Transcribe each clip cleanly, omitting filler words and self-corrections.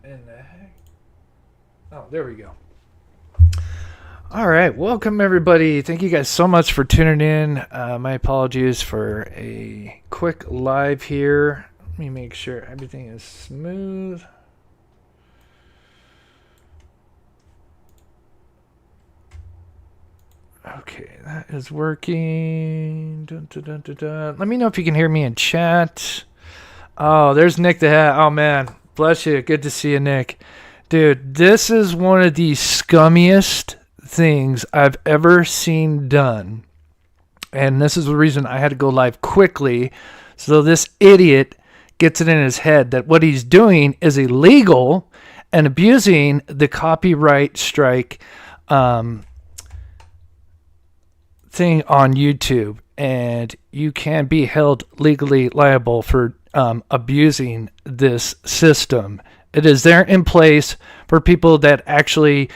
in the heck? Oh, there we go. All right, welcome everybody. Thank you guys so much for tuning in. My apologies for a quick live here. Let me make sure everything is smooth. Okay, that is working. Dun, dun, dun, dun, dun. Let me know if you can hear me in chat. Oh, there's Nick the Hat. Oh, man. Bless you. Good to see you, Nick. Dude, this is one of the scummiest things I've ever seen done. And this is the reason I had to go live quickly. So this idiot gets it in his head that what he's doing is illegal and abusing the copyright strike thing on YouTube. And you can be held legally liable for abusing this system. It is there in place for people that actually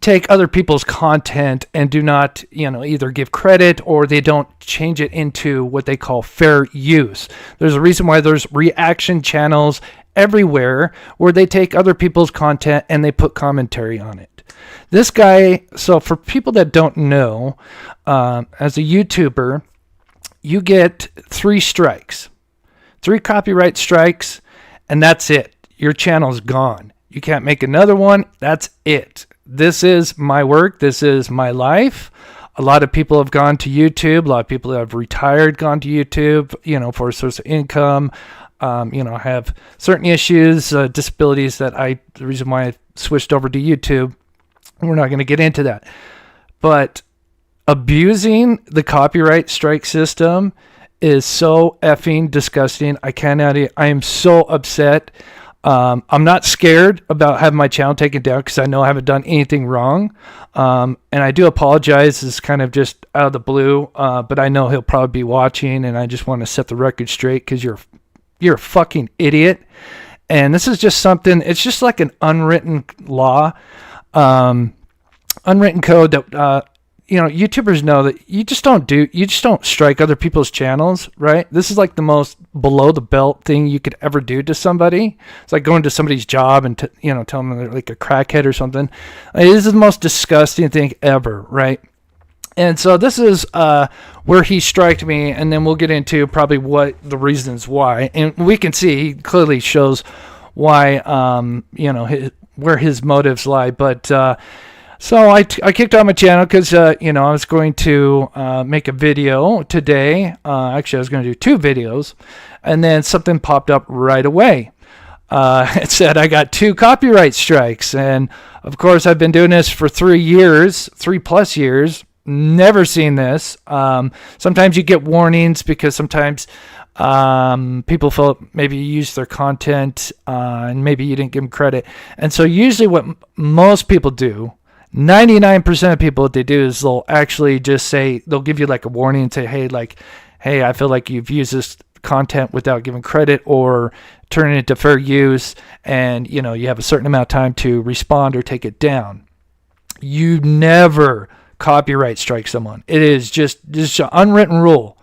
take other people's content and do not, either give credit or they don't change it into what they call fair use. There's a reason why there's reaction channels everywhere where they take other people's content and they put commentary on it. This guy, so for people that don't know, as a YouTuber, you get 3 strikes, 3 copyright strikes, and that's it. Your channel's gone. You can't make another one. That's it. This is my work. This is my life. A lot of people have gone to YouTube. A lot of people that have retired gone to YouTube, for a source of income. Have certain issues, disabilities the reason why I switched over to YouTube. We're not going to get into that. But abusing the copyright strike system is so effing disgusting. I am so upset. I'm not scared about having my channel taken down because I know I haven't done anything wrong. And I do apologize. It's kind of just out of the blue. But I know he'll probably be watching, and I just want to set the record straight because you're a fucking idiot. And this is just something, it's just like an unwritten law, unwritten code that, YouTubers know that you just don't strike other people's channels, right? This is like the most below the belt thing you could ever do to somebody. It's like going to somebody's job and, tell them they're like a crackhead or something. It is the most disgusting thing ever, right? And so this is where he striked me, and then we'll get into probably what the reasons why. And we can see he clearly shows why, where his motives lie. But so I kicked out my channel because, I was going to make a video today. Actually, I was going to do 2 videos, and then something popped up right away. It said I got 2 copyright strikes, and of course I've been doing this for 3+ years. Never seen this. Sometimes you get warnings because sometimes people feel maybe you used their content and maybe you didn't give them credit. And so usually what most people do, 99% of people, what they do is they'll actually just say, they'll give you like a warning and say, hey, I feel like you've used this content without giving credit or turning it to fair use, and you have a certain amount of time to respond or take it down. You never copyright strike someone. It is just an unwritten rule,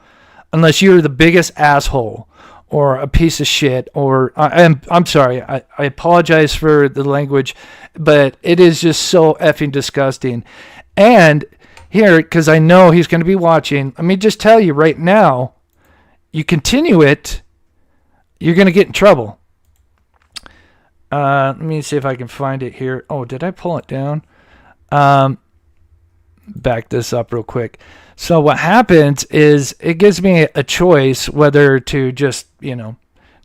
unless you're the biggest asshole or a piece of shit. Or I'm sorry, I apologize for the language, but it is just so effing disgusting. And here, because I know he's going to be watching, let me just tell you right now, you continue it, you're going to get in trouble. Let me see if I can find it here. Oh, did I pull it down? Back this up real quick. So what happens is it gives me a choice whether to just,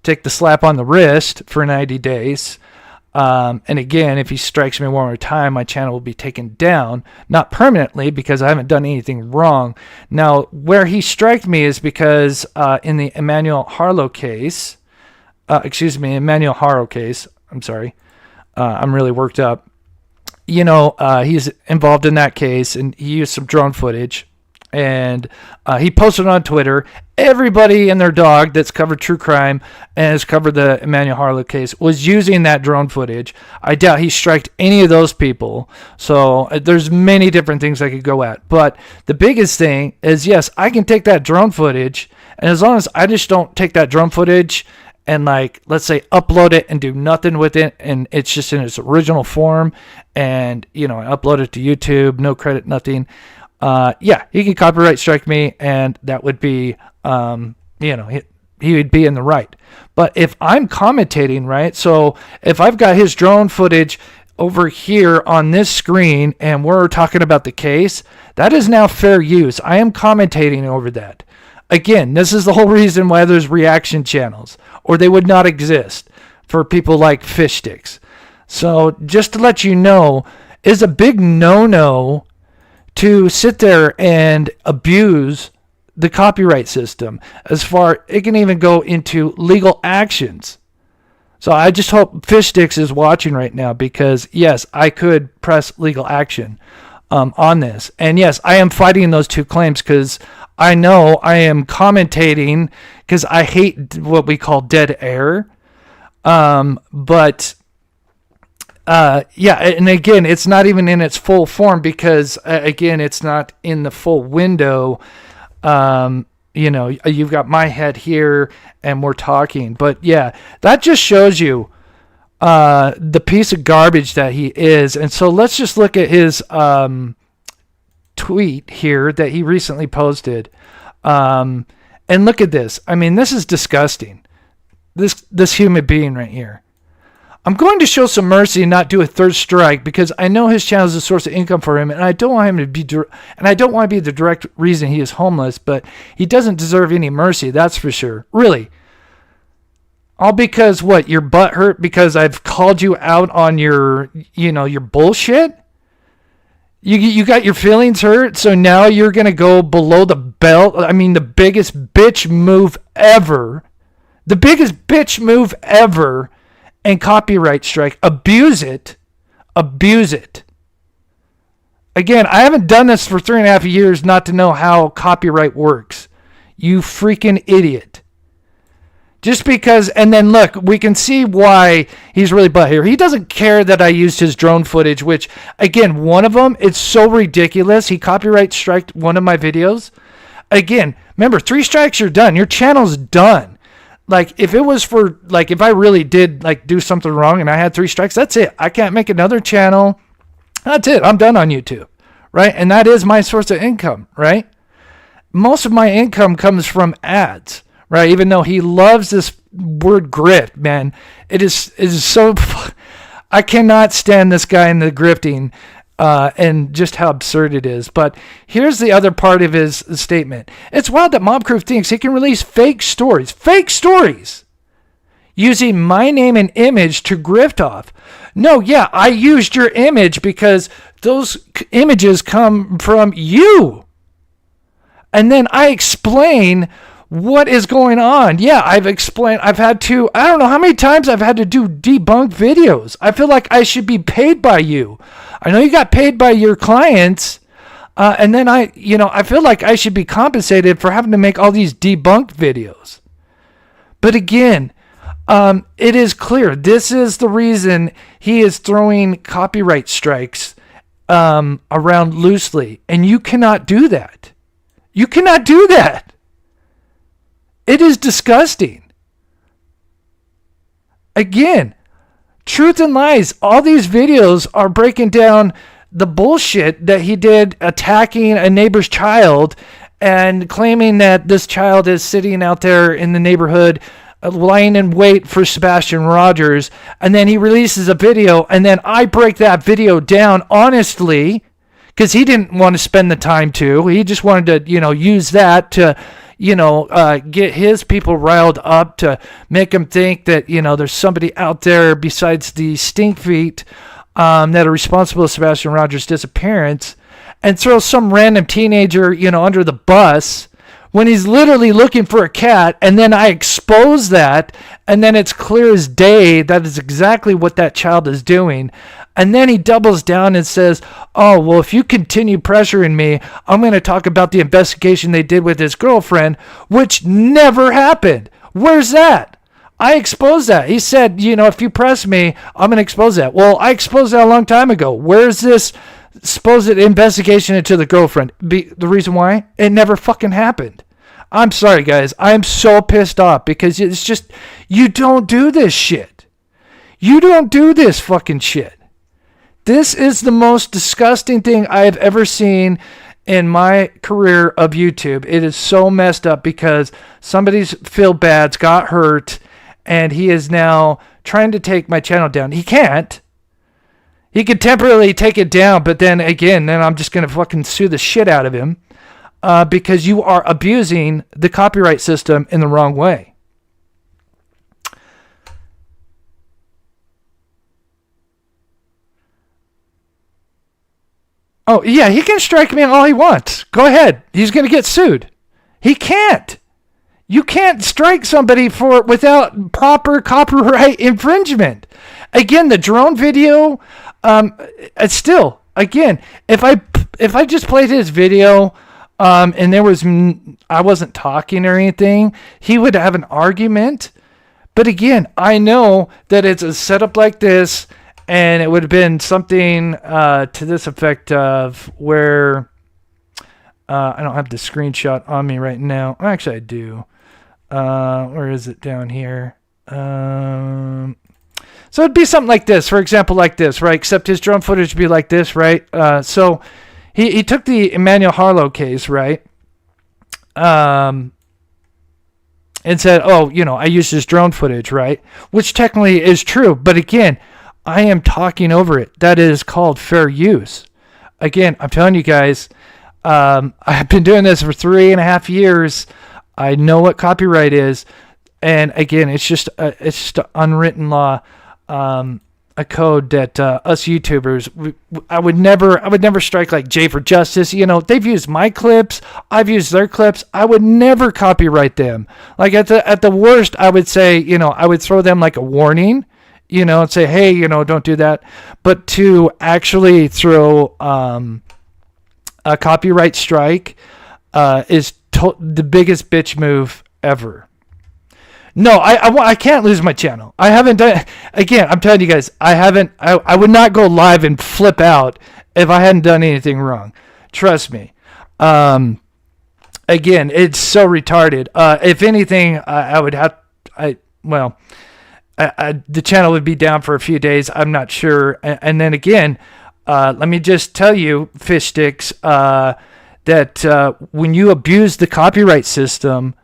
take the slap on the wrist for 90 days. And again, if he strikes me one more time, my channel will be taken down, not permanently because I haven't done anything wrong. Now, where he struck me is because in the Emmanuel Harlow case, Emmanuel Haro case, I'm sorry, I'm really worked up. He's involved in that case, and he used some drone footage, and he posted on Twitter. Everybody and their dog that's covered true crime and has covered the Emmanuel Harlow case was using that drone footage. I doubt he striked any of those people. So there's many different things I could go at. But the biggest thing is, yes, I can take that drone footage, and as long as I just don't take that drone footage and like, let's say upload it and do nothing with it, and it's just in its original form, and I upload it to YouTube, no credit, nothing, he can copyright strike me, and that would be, he would be in the right. But if I'm commentating, right, so if I've got his drone footage over here on this screen and we're talking about the case, that is now fair use. I am commentating over that. Again, this is the whole reason why there's reaction channels, or they would not exist for people like fish sticks. So just to let you know, is a big no-no to sit there and abuse the copyright system. As far, it can even go into legal actions. So I just hope Fish Sticks is watching right now, because yes, I could press legal action on this. And yes, I am fighting those two claims, because I know I am commentating, because I hate what we call dead air. And again, it's not even in its full form, because again, it's not in the full window. You've got my head here and we're talking, but yeah, that just shows you the piece of garbage that he is. And so let's just look at his tweet here that he recently posted, and look at this. I mean, this is disgusting. This human being right here. I'm going to show some mercy and not do a third strike, because I know his channel is a source of income for him, and I don't want him to be and I don't want to be the direct reason he is homeless, but he doesn't deserve any mercy, that's for sure. Really? All because what? Your butt hurt because I've called you out on your bullshit? You got your feelings hurt, so now you're going to go below the belt? I mean, the biggest bitch move ever. The biggest bitch move ever. And copyright strike. Abuse it. Again, I haven't done this for 3.5 years not to know how copyright works. You freaking idiot. Just because, and then look, we can see why he's really butt here. He doesn't care that I used his drone footage, which, again, one of them, it's so ridiculous. He copyright striked one of my videos. Again, remember, 3 strikes, you're done. Your channel's done. Like, if it was for, like, if I really did, like, do something wrong and I had 3 strikes, that's it. I can't make another channel. That's it. I'm done on YouTube, right? And that is my source of income, right? Most of my income comes from ads, right? Even though he loves this word grift, man. It is so, I cannot stand this guy in the grifting, and just how absurd it is. But here's the other part of his statement. It's wild that Mob Crew thinks he can release fake stories, using my name and image to grift off. No, yeah, I used your image because those images come from you. And then I explain what is going on. Yeah, I've explained. I've had to, I don't know how many times I've had to do debunk videos. I feel like I should be paid by you. I know you got paid by your clients, and then I feel like I should be compensated for having to make all these debunked videos. But again, it is clear this is the reason he is throwing copyright strikes around loosely, and you cannot do that. You cannot do that. It is disgusting. Again, truth and lies. All these videos are breaking down the bullshit that he did attacking a neighbor's child and claiming that this child is sitting out there in the neighborhood lying in wait for Sebastian Rogers. And then he releases a video, and then I break that video down honestly, because he didn't want to spend the time to. He just wanted to, use that to get his people riled up, to make them think that, there's somebody out there besides the stink feet that are responsible for Sebastian Rogers' disappearance, and throw some random teenager, under the bus when he's literally looking for a cat. And then I expose that, and then it's clear as day that is exactly what that child is doing. And then he doubles down and says, oh, well, if you continue pressuring me, I'm going to talk about the investigation they did with his girlfriend, which never happened. Where's that? I exposed that. He said, if you press me, I'm going to expose that. Well, I exposed that a long time ago. Where's this supposed investigation into the girlfriend? The reason why? It never fucking happened. I'm sorry, guys. I'm so pissed off because it's just, you don't do this shit. You don't do this fucking shit. This is the most disgusting thing I have ever seen in my career of YouTube. It is so messed up because somebody's Phil Bads got hurt and he is now trying to take my channel down. He can't. He could temporarily take it down, but then again, then I'm just going to fucking sue the shit out of him because you are abusing the copyright system in the wrong way. Oh, yeah, he can strike me all he wants. Go ahead. He's going to get sued. He can't. You can't strike somebody without proper copyright infringement. Again, the drone video, still, again, if I just played his video and I wasn't talking or anything, he would have an argument. But again, I know that it's a setup like this, and it would have been something to this effect of where I don't have the screenshot on me right now. Actually, I do. Where is it down here? So it'd be something like this, for example, like this, right? Except his drone footage would be like this, right? So he took the Emmanuel Harlow case, right? And said, oh, I used his drone footage, right? Which technically is true. But again, I am talking over it. That is called fair use. Again, I'm telling you guys, I've been doing this for 3.5 years. I know what copyright is. And again, it's just an unwritten law, a code that us YouTubers, I would never strike like J for Justice. They've used my clips. I've used their clips. I would never copyright them. Like at the worst, I would say, I would throw them like a warning, and say, hey, don't do that. But to actually throw a copyright strike is the biggest bitch move ever. No, I can't lose my channel. I haven't done. Again, I'm telling you guys, I haven't. I would not go live and flip out if I hadn't done anything wrong. Trust me. Again, it's so retarded. If anything, I would have. The channel would be down for a few days. I'm not sure. And then again, let me just tell you, fish sticks, that when you abuse the copyright system,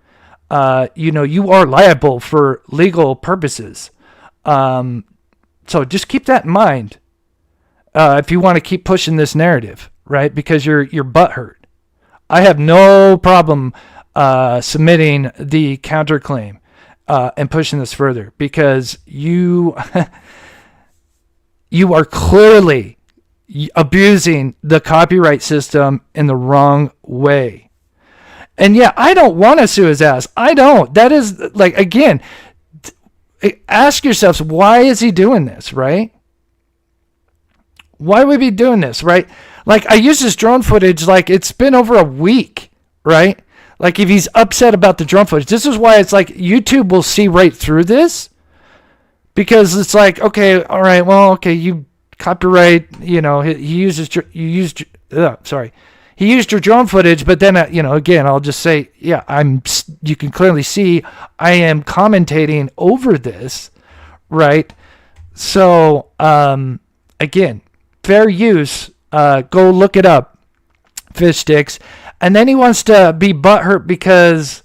you are liable for legal purposes. So just keep that in mind if you want to keep pushing this narrative, right? Because you're butthurt. I have no problem submitting the counterclaim and pushing this further because you are clearly abusing the copyright system in the wrong way. And yeah, I don't want to sue his ass. I don't. That is, like, again, ask yourselves, why is he doing this, right? Why would he be doing this, right? Like, I use this drone footage, like, it's been over a week, right? Like, if he's upset about the drone footage, this is why it's like YouTube will see right through this. Because it's like, okay, all right, well, okay, you copyright, he used your drone footage, but then, again, I'll just say, yeah, you can clearly see I am commentating over this, right? So, again, fair use, go look it up, fish sticks. And then he wants to be butthurt because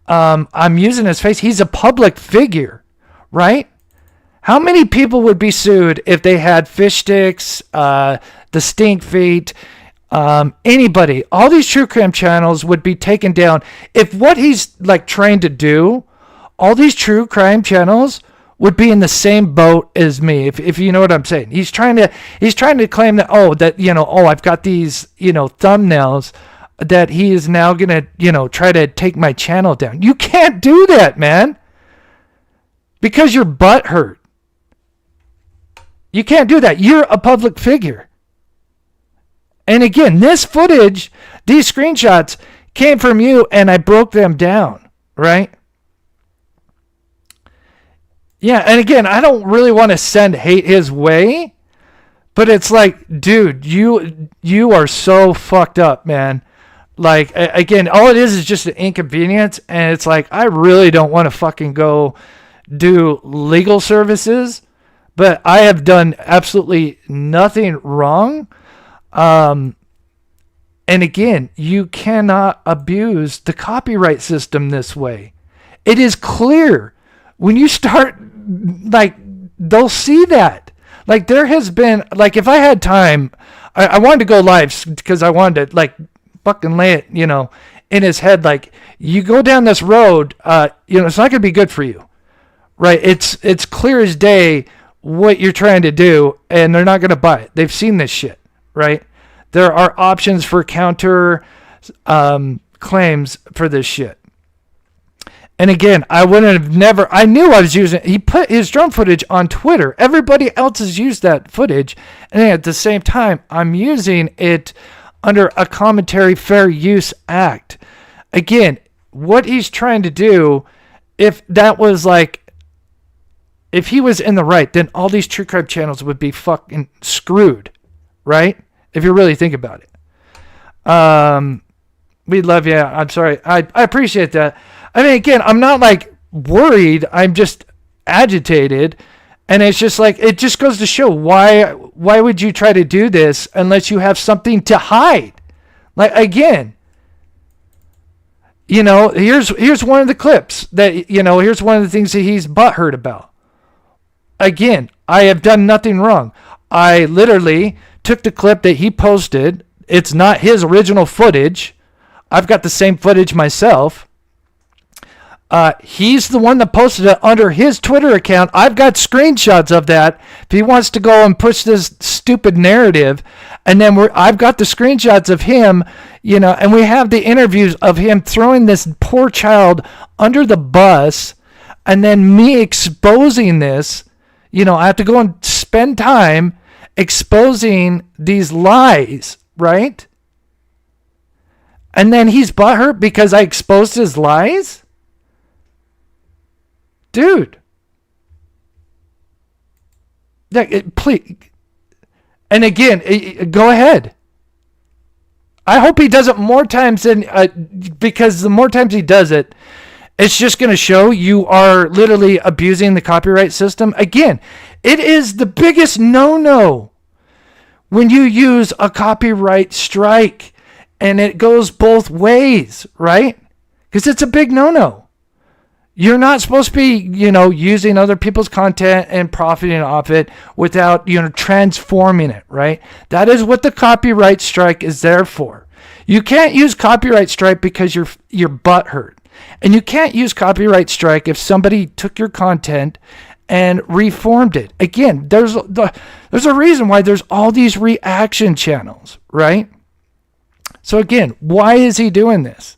I'm using his face. He's a public figure, right? How many people would be sued if they had fish sticks, the stink feet, anybody? All these true crime channels would be taken down. If what he's like trying to do, all these true crime channels would be in the same boat as me. If you know what I'm saying, he's trying to claim that, I've got these, thumbnails that he is now gonna, try to take my channel down. You can't do that, man, because you're butthurt. You can't do that. You're a public figure. And again, this footage, these screenshots came from you, and I broke them down, right? Yeah, and again, I don't really want to send hate his way, but it's like, dude, you are so fucked up, man. Like, again, all it is just an inconvenience. And it's like, I really don't want to fucking go do legal services, but I have done absolutely nothing wrong. And again, you cannot abuse the copyright system this way. It is clear when you start, like, they'll see that. Like, there has been, like, if I had time, I wanted to go live because I wanted to, like, fucking lay it, in his head. Like, you go down this road, it's not going to be good for you, right? It's clear as day what you're trying to do, and they're not going to buy it. They've seen this shit, right? There are options for counter claims for this shit. And again, I knew I was using, he put his drone footage on Twitter. Everybody else has used that footage. And at the same time, I'm using it under a Commentary Fair Use Act. Again, what he's trying to do, if he was in the right, then all these true crime channels would be fucking screwed, right? If you really think about it. We love you. I'm sorry. I appreciate that. I mean, again, I'm not like worried. I'm just agitated. And it's just like, it just goes to show why would you try to do this unless you have something to hide? Like, again, here's one of the clips that, here's one of the things that he's butthurt about. Again, I have done nothing wrong. I literally took the clip that he posted. It's not his original footage. I've got the same footage myself. He's the one that posted it under his Twitter account. I've got screenshots of that. If he wants to go and push this stupid narrative, and then I've got the screenshots of him, and we have the interviews of him throwing this poor child under the bus, and then me exposing this. I have to go and spend time exposing these lies, right? And then he's butthurt because I exposed his lies? Dude. Please. And again, go ahead. I hope he does it more times than, because the more times he does it, it's just going to show you are literally abusing the copyright system. Again, it is the biggest no-no when you use a copyright strike, and it goes both ways, right? Because it's a big no-no. You're not supposed to be, using other people's content and profiting off it without, transforming it, right? That is what the copyright strike is there for. You can't use copyright strike because you're butthurt. And you can't use copyright strike if somebody took your content and reformed it. Again, there's a reason why there's all these reaction channels, right? So again, why is he doing this?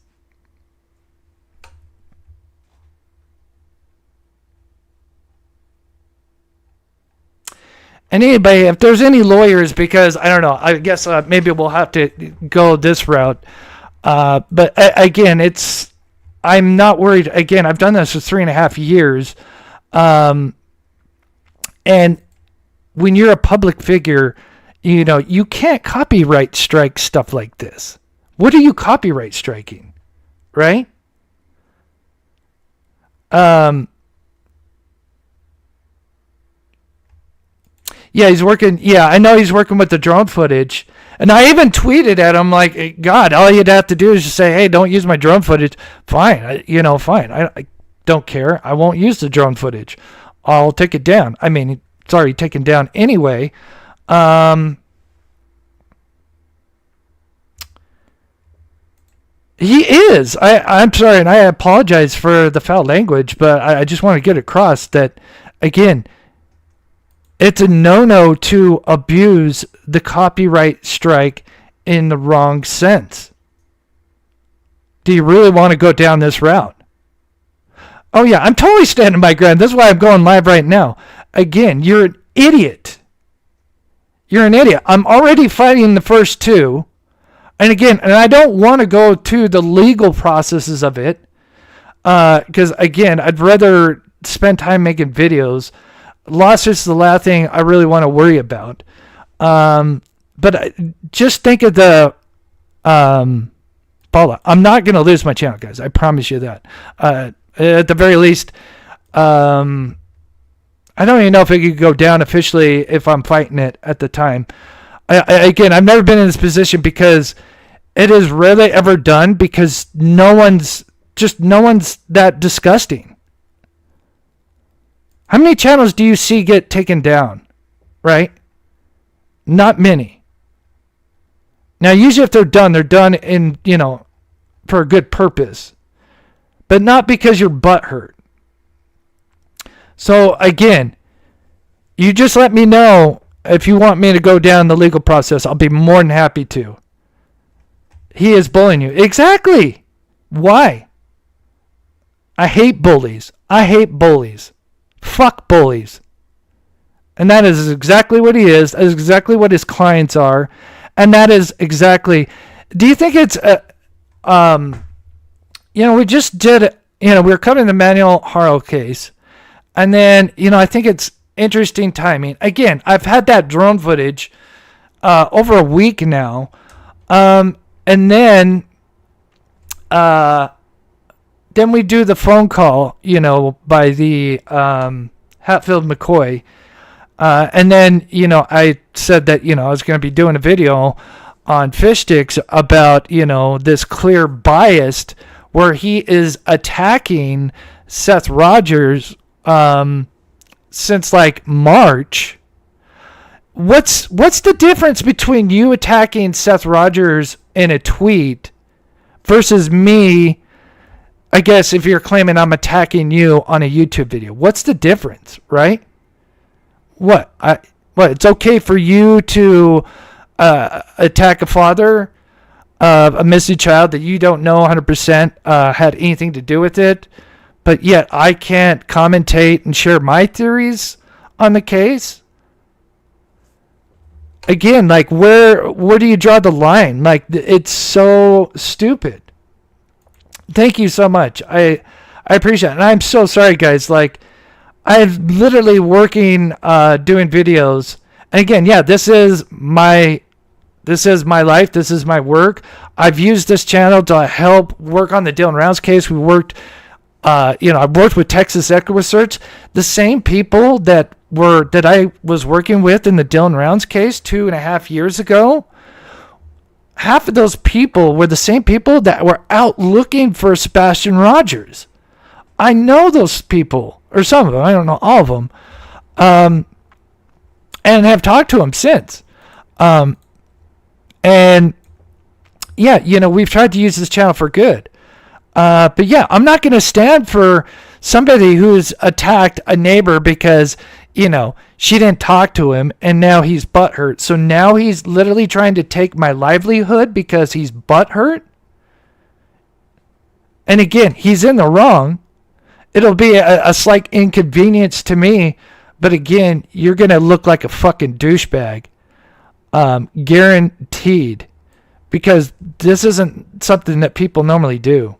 And anybody, if there's any lawyers, because I don't know, I guess maybe we'll have to go this route. But again, I'm not worried. Again, I've done this for 3.5 years. And when you're a public figure, you can't copyright strike stuff like this. What are you copyright striking? Right? Yeah, he's working. Yeah, I know he's working with the drone footage. And I even tweeted at him like, God, all you'd have to do is just say, hey, don't use my drone footage. Fine. Fine. I don't care. I won't use the drone footage. I'll take it down. I mean, it's already taken down anyway. He is. I'm sorry, and I apologize for the foul language, but I just want to get across that, again, it's a no-no to abuse the copyright strike in the wrong sense. Do you really want to go down this route? Oh, yeah, I'm totally standing my ground. That's why I'm going live right now. Again, you're an idiot. You're an idiot. I'm already fighting the first two. And again, I don't want to go to the legal processes of it. Because, again, I'd rather spend time making videos. Lawsuits is the last thing I really want to worry about. But just think of the Paula, I'm not going to lose my channel, guys. I promise you that. At the very least, I don't even know if it could go down officially if I'm fighting it at the time. Again, I've never been in this position because it is rarely ever done because no one's that disgusting. How many channels do you see get taken down? Right? Not many. Now, usually if they're done in, for a good purpose. But not because your butt hurt. So, again, you just let me know if you want me to go down the legal process. I'll be more than happy to. He is bullying you. Exactly. Why? I hate bullies. Fuck bullies. And that is exactly what he is. That is exactly what his clients are. And that is exactly... Do you think it's... we just did... we were covering the Manuel Haro case. And then, I think it's interesting timing. Again, I've had that drone footage over a week now. And then we do the phone call, by the Hatfield McCoy. And then, I said that, I was going to be doing a video on Fish Sticks about, this clear bias where he is attacking Seth Rogers since like March. What's the difference between you attacking Seth Rogers in a tweet versus me, I guess, if you're claiming I'm attacking you on a YouTube video? What's the difference, right? What? It's okay for you to attack a father of a missing child that you don't know 100% had anything to do with it, but yet I can't commentate and share my theories on the case? Again, like, where do you draw the line? Like, it's so stupid. Thank you so much. I appreciate it. And I'm so sorry, guys. Like, I'm literally working, doing videos. And again, yeah, this is my life. This is my work. I've used this channel to help work on the Dylan Rounds case. We worked, I've worked with Texas Echo Search. The same people that I was working with in the Dylan Rounds case 2.5 years ago. Half of those people were the same people that were out looking for Sebastian Rogers. I know those people, or some of them. I don't know all of them, and have talked to them since. And yeah, we've tried to use this channel for good. But yeah, I'm not going to stand for somebody who's attacked a neighbor because, she didn't talk to him and now he's butthurt. So now he's literally trying to take my livelihood because he's butthurt. And again, he's in the wrong. It'll be a slight inconvenience to me. But again, you're going to look like a fucking douchebag. Guaranteed. Because this isn't something that people normally do.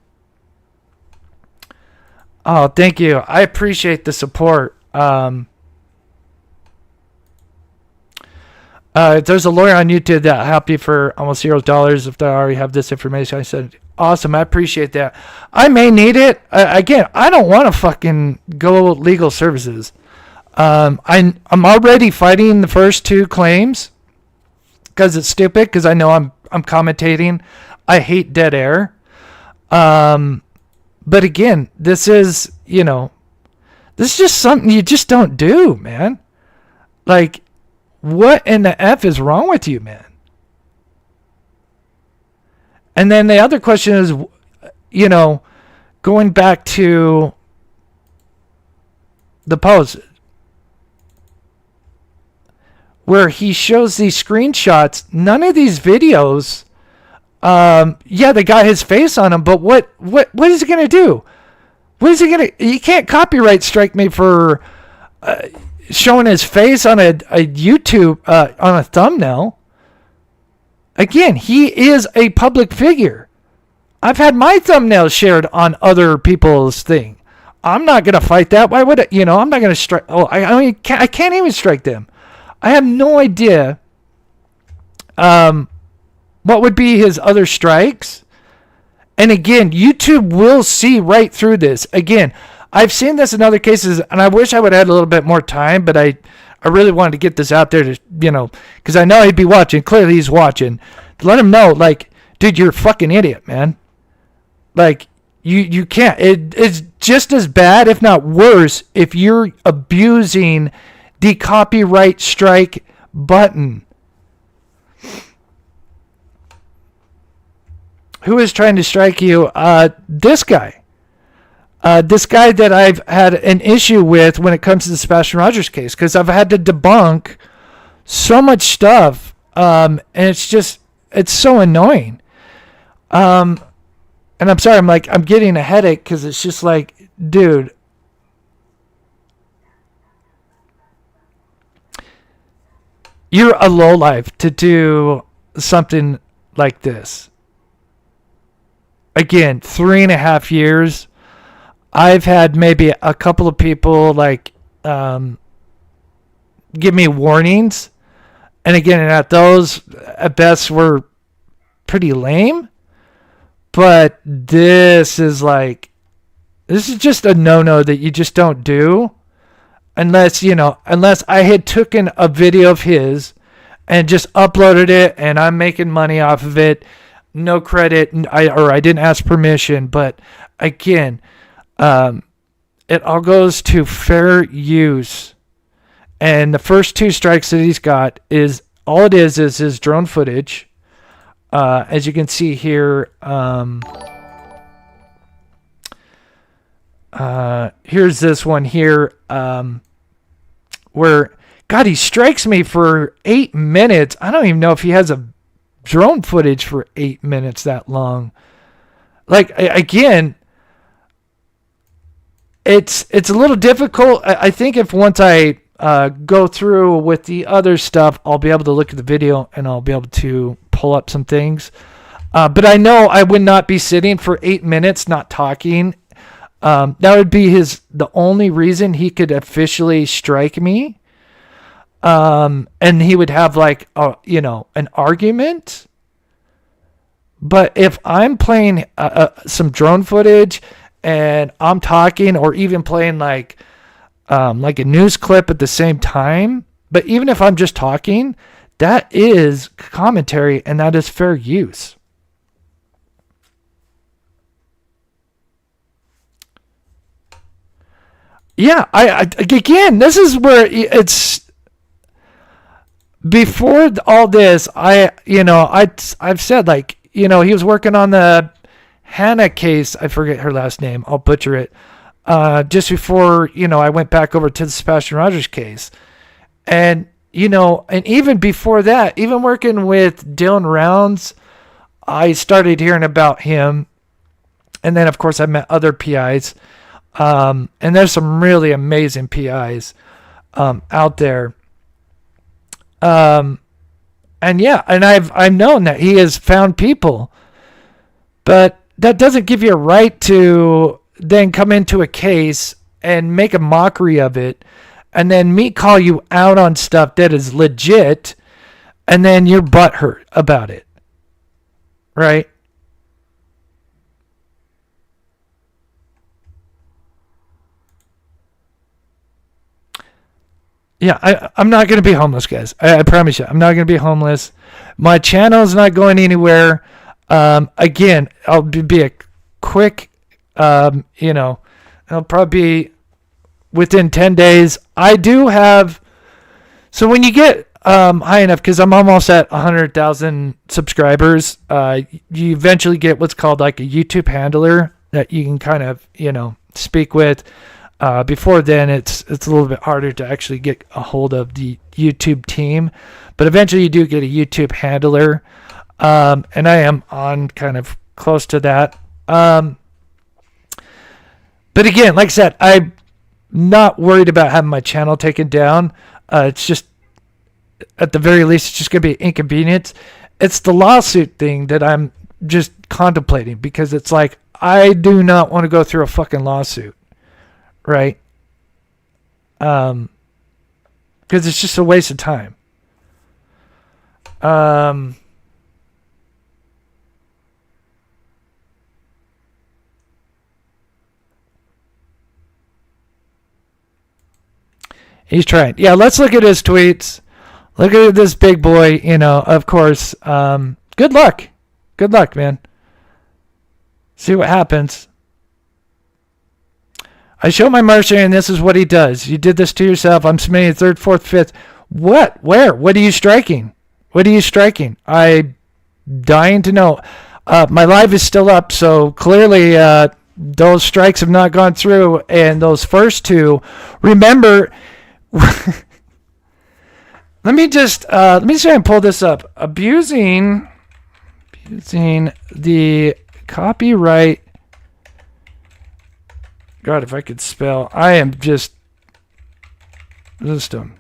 Oh, thank you. I appreciate the support. There's a lawyer on YouTube that helped you for almost $0 if they already have this information. I said, awesome. I appreciate that. I may need it. Again, I don't want to fucking go legal services. I'm already fighting the first 2 claims because it's stupid, because I know I'm commentating. I hate dead air. But again, this is just something you just don't do, man. Like, what in the F is wrong with you, man? And then the other question is, going back to the post where he shows these screenshots. None of these videos, they got his face on them, but what is he going to do? What is he going to... You can't copyright strike me for showing his face on a YouTube, on a thumbnail. Again, he is a public figure. I've had my thumbnail shared on other people's thing. I'm not going to fight that. Why would I? I'm not going to strike... Oh, I can't even strike them. I have no idea what would be his other strikes. And again, YouTube will see right through this. Again, I've seen this in other cases, and I wish I would have had a little bit more time, but I really wanted to get this out there to, because I know he'd be watching. Clearly he's watching. To let him know, like, dude, you're a fucking idiot, man. Like, you can't. It's just as bad, if not worse, if you're abusing the copyright strike button. Who is trying to strike you? This guy. This guy that I've had an issue with when it comes to the Sebastian Rogers case, because I've had to debunk so much stuff, and it's so annoying. And I'm sorry, I'm getting a headache because it's just like, dude, you're a lowlife to do something like this. Again, 3.5 years. I've had maybe a couple of people give me warnings. And again, those at best were pretty lame. But this is just a no-no that you just don't do. Unless I had taken a video of his and just uploaded it and I'm making money off of it. No credit, I didn't ask permission, but again, it all goes to fair use. And the first 2 strikes that he's got is his drone footage. As you can see here, here's this one here, where, God, he strikes me for 8 minutes. I don't even know if he has a drone footage for 8 minutes that long. Like, again, it's a little difficult. I think if once I go through with the other stuff, I'll be able to look at the video and I'll be able to pull up some things. But I know I would not be sitting for 8 minutes not talking. That would be the only reason he could officially strike me. And he would have an argument. But if I'm playing some drone footage and I'm talking, or even playing like a news clip at the same time, but even if I'm just talking, that is commentary and that is fair use. Yeah, again, this is where it's. Before all this, I've said, he was working on the Hannah case. I forget her last name. I'll butcher it. Just before, I went back over to the Sebastian Rogers case. And, and even before that, even working with Dylan Rounds, I started hearing about him. And then, of course, I met other PIs. And there's some really amazing PIs out there. And I've known that he has found people, but that doesn't give you a right to then come into a case and make a mockery of it, and then me call you out on stuff that is legit, and then you're butthurt about it, right? Yeah, I'm not going to be homeless, guys. I promise you. I'm not going to be homeless. My channel is not going anywhere. Again, I'll be a quick, it'll probably be within 10 days. I do have, so when you get high enough, because I'm almost at 100,000 subscribers, you eventually get what's called like a YouTube handler that you can kind of, speak with. Before then, it's a little bit harder to actually get a hold of the YouTube team, but eventually you do get a YouTube handler, and I am on kind of close to that. But again, like I said, I'm not worried about having my channel taken down. It's just, at the very least, it's just going to be an inconvenience. It's the lawsuit thing that I'm just contemplating, because it's like, I do not want to go through a fucking lawsuit. Right? Because it's just a waste of time. He's trying. Yeah, let's look at his tweets. Look at this big boy, of course. Good luck. Good luck, man. See what happens. I show my mercenary, and this is what he does. You did this to yourself. I'm submitting third, fourth, fifth. What? Where? What are you striking? What are you striking? I'm dying to know. My live is still up, so clearly those strikes have not gone through. And those first two, remember, let me try and pull this up. Abusing the copyright. God, if I could spell, I am just dumb.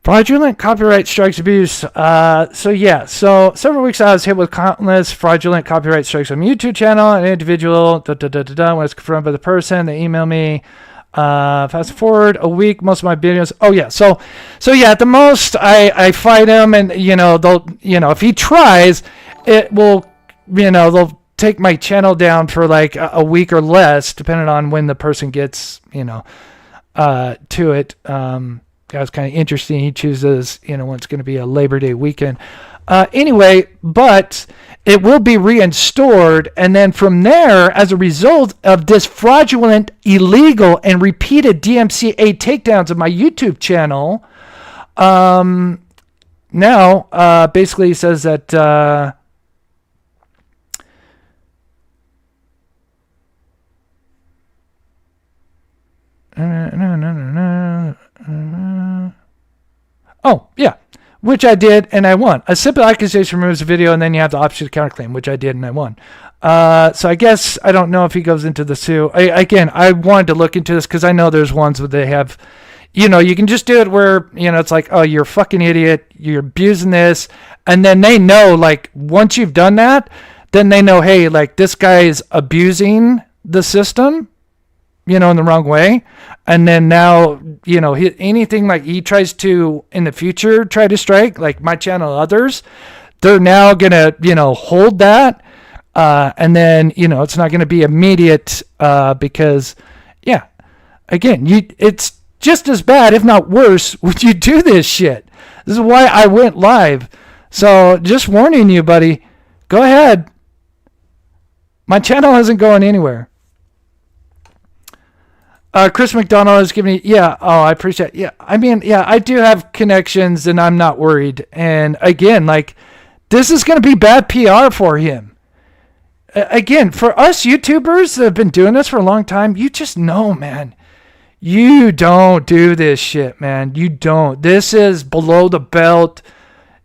Fraudulent copyright strikes abuse. So several weeks I was hit with countless fraudulent copyright strikes on my YouTube channel. An individual, when it's confirmed by the person, they email me. Fast forward a week, most of my videos. Oh yeah, so at the most I fight him, and they'll if he tries, it will they'll take my channel down for like a week or less, depending on when the person gets to it. That was kind of interesting. He chooses, when it's going to be a Labor Day weekend. Anyway, but it will be reinstored. And then from there, as a result of this fraudulent, illegal, and repeated DMCA takedowns of my YouTube channel, now basically he says that... oh, yeah, which I did, and I won. A simple accusation removes the video, and then you have the option to counterclaim, which I did, and I won. So I guess, I don't know if he goes into the sue. I wanted to look into this because I know there's ones where they have, you can just do it where, it's like, oh, you're a fucking idiot, you're abusing this, and then they know, like, once you've done that, then they know, hey, like, this guy is abusing the system, in the wrong way. And then now, anything like he tries to in the future try to strike, like my channel, others, they're now going to, hold that. And then, it's not going to be immediate because, yeah, again, it's just as bad, if not worse, when you do this shit. This is why I went live. So just warning you, buddy, go ahead. My channel isn't going anywhere. Chris McDonald is giving me, I appreciate it. Yeah, I mean, yeah, I do have connections and I'm not worried. And again, like, this is going to be bad PR for him. Again, for us YouTubers that have been doing this for a long time, you just know, man, you don't do this shit, man. You don't. This is below the belt.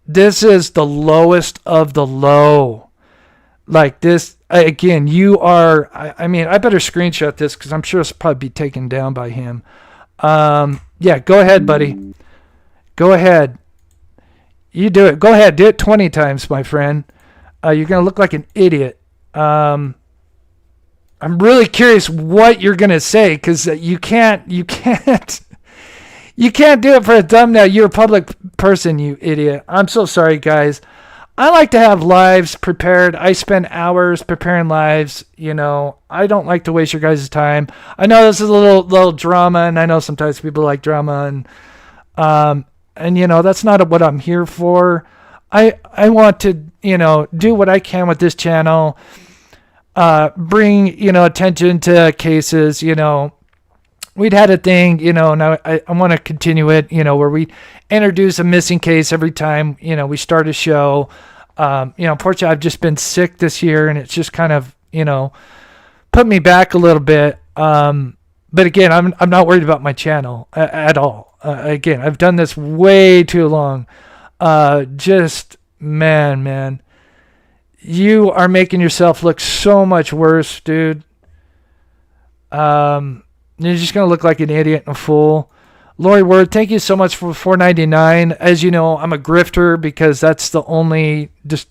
This is the lowest of the low. Like this, again, you are, I mean, I better screenshot this because I'm sure it's probably be taken down by him. Yeah, go ahead, buddy. Go ahead. You do it. Go ahead. Do it 20 times, my friend. You're going to look like an idiot. I'm really curious what you're going to say because you can't do it for a thumbnail. You're a public person, you idiot. I'm so sorry, guys. I like to have lives prepared. I spend hours preparing lives. I don't like to waste your guys' time. I know this is a little drama, and I know sometimes people like drama, and that's not what I'm here for. I want to do what I can with this channel. Bring attention to cases. We'd had a thing, and I want to continue it, where we introduce a missing case every time, we start a show. Unfortunately, I've just been sick this year, and it's just kind of, put me back a little bit. But again, I'm not worried about my channel at all. Again, I've done this way too long. Man, you are making yourself look so much worse, dude. You're just going to look like an idiot and a fool. Lori Word, thank you so much for $4.99. As you know, I'm a grifter because that's the only just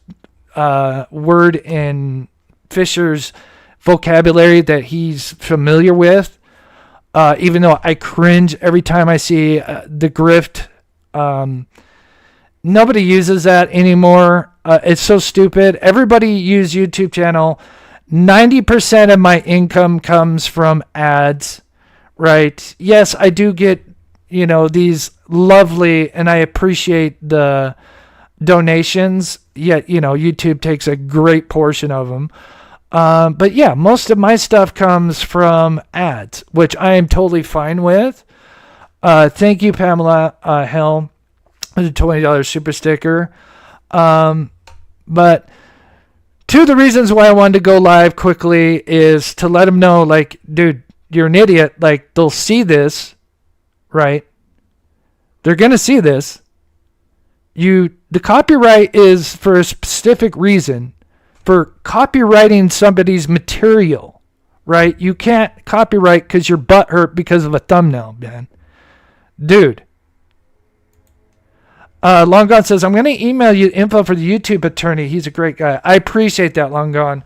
word in Fisher's vocabulary that he's familiar with. Even though I cringe every time I see the grift. Nobody uses that anymore. It's so stupid. Everybody use YouTube channel. 90% of my income comes from ads, right? Yes, I do get, these lovely, and I appreciate the donations, yet, YouTube takes a great portion of them. But yeah, most of my stuff comes from ads, which I am totally fine with. Thank you, Pamela Hell, the $20 super sticker. But two of the reasons why I wanted to go live quickly is to let them know, like, dude, you're an idiot. Like, they'll see this, right? They're going to see this. The copyright is for a specific reason, for copyrighting somebody's material, right? You can't copyright because your butt hurt because of a thumbnail, man. Dude. Long Gone says, I'm going to email you info for the YouTube attorney. He's a great guy. I appreciate that, Long Gone.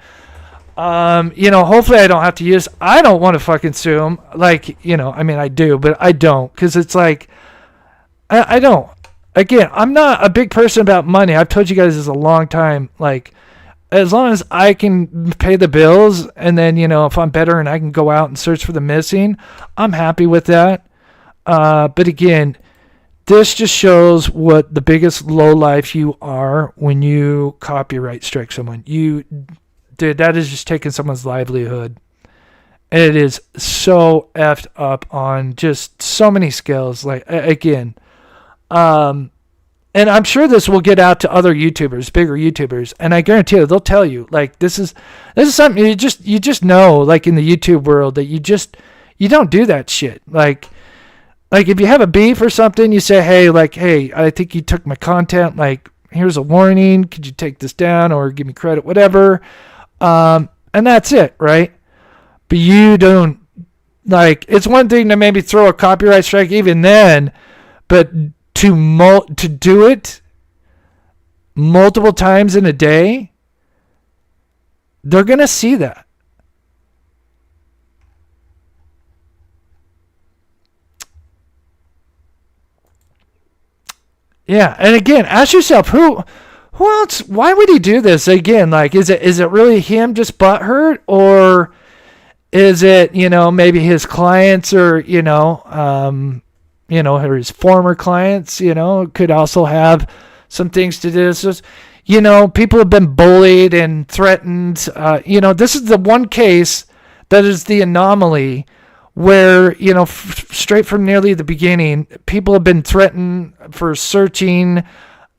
Hopefully I don't have to use, I don't want to fucking sue him. Like, I do, but I don't. Because it's like, I don't. Again, I'm not a big person about money. I've told you guys this a long time. Like, as long as I can pay the bills, and then, if I'm better and I can go out and search for the missing, I'm happy with that. But again, this just shows what the biggest lowlife you are when you copyright strike someone. Dude, that is just taking someone's livelihood. And it is so effed up on just so many scales. Like, again, and I'm sure this will get out to other YouTubers, bigger YouTubers, and I guarantee you, they'll tell you, like, this is something you just know, like, in the YouTube world, that you don't do that shit. Like if you have a beef or something, you say, hey, I think you took my content, like, here's a warning, could you take this down or give me credit, whatever, and that's it, right? But you don't, like, it's one thing to maybe throw a copyright strike even then, but to do it multiple times in a day, they're going to see that. Yeah, and again, ask yourself, who else, why would he do this? Again, like, is it really him just butthurt, or is it, maybe his clients, or, or his former clients, could also have some things to do. It's just, people have been bullied and threatened. This is the one case that is the anomaly where, straight from nearly the beginning, people have been threatened for searching. It